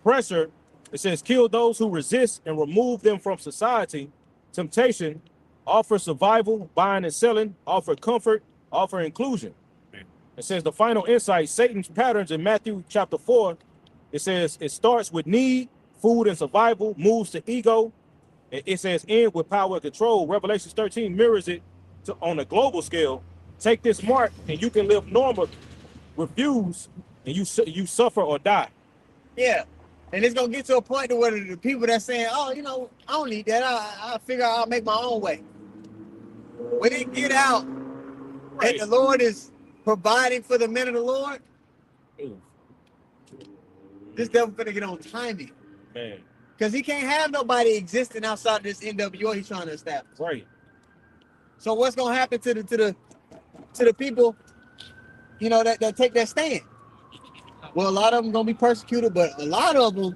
Pressure, it says, kill those who resist and remove them from society. Temptation, offer survival, buying and selling, offer comfort, offer inclusion. It says the final insight, Satan's patterns in Matthew chapter 4. It says it starts with need, food and survival, moves to ego. It says end with power and control. Revelation 13 mirrors it on a global scale. Take this mark and you can live normal. Refuse and you suffer or die. Yeah. And it's gonna get to a point to where the people that's saying, oh, you know, I don't need that. I figure I'll make my own way. When it get out Right. and the Lord is providing for the men of the Lord, Ooh, this devil finna get on timing. man. Because he can't have nobody existing outside of this NWO he's trying to establish. Right. So what's gonna happen to the people, you know, that take that stand? Well, a lot of them gonna be persecuted, but a lot of them,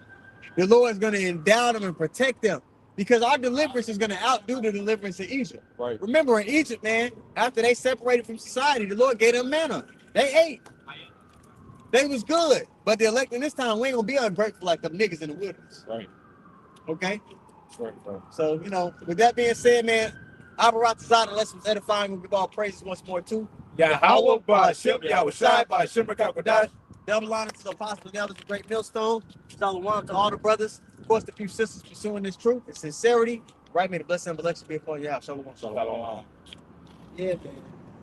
the Lord is gonna endow them and protect them. Because our deliverance is gonna outdo the deliverance of Egypt. Right. Remember in Egypt, man, after they separated from society, the Lord gave them manna. They ate. They was good. But the electing this time, we ain't gonna be ungrateful like the niggas in the wilderness. Right. Okay? Right. So, you know, with that being said, man, Abarat let's was edifying. We'll give all praises once more too. Yahweh Ba'Shem, Yahweh Shai, Ba'Shem Rakakwadash. Double honor to the apostle and elders of Great Millstone. Shalom to all the brothers. Of course, the few sisters pursuing this truth and sincerity. Right, may the blessing and blessing be upon you. Shalom. Shalom. Yeah, man.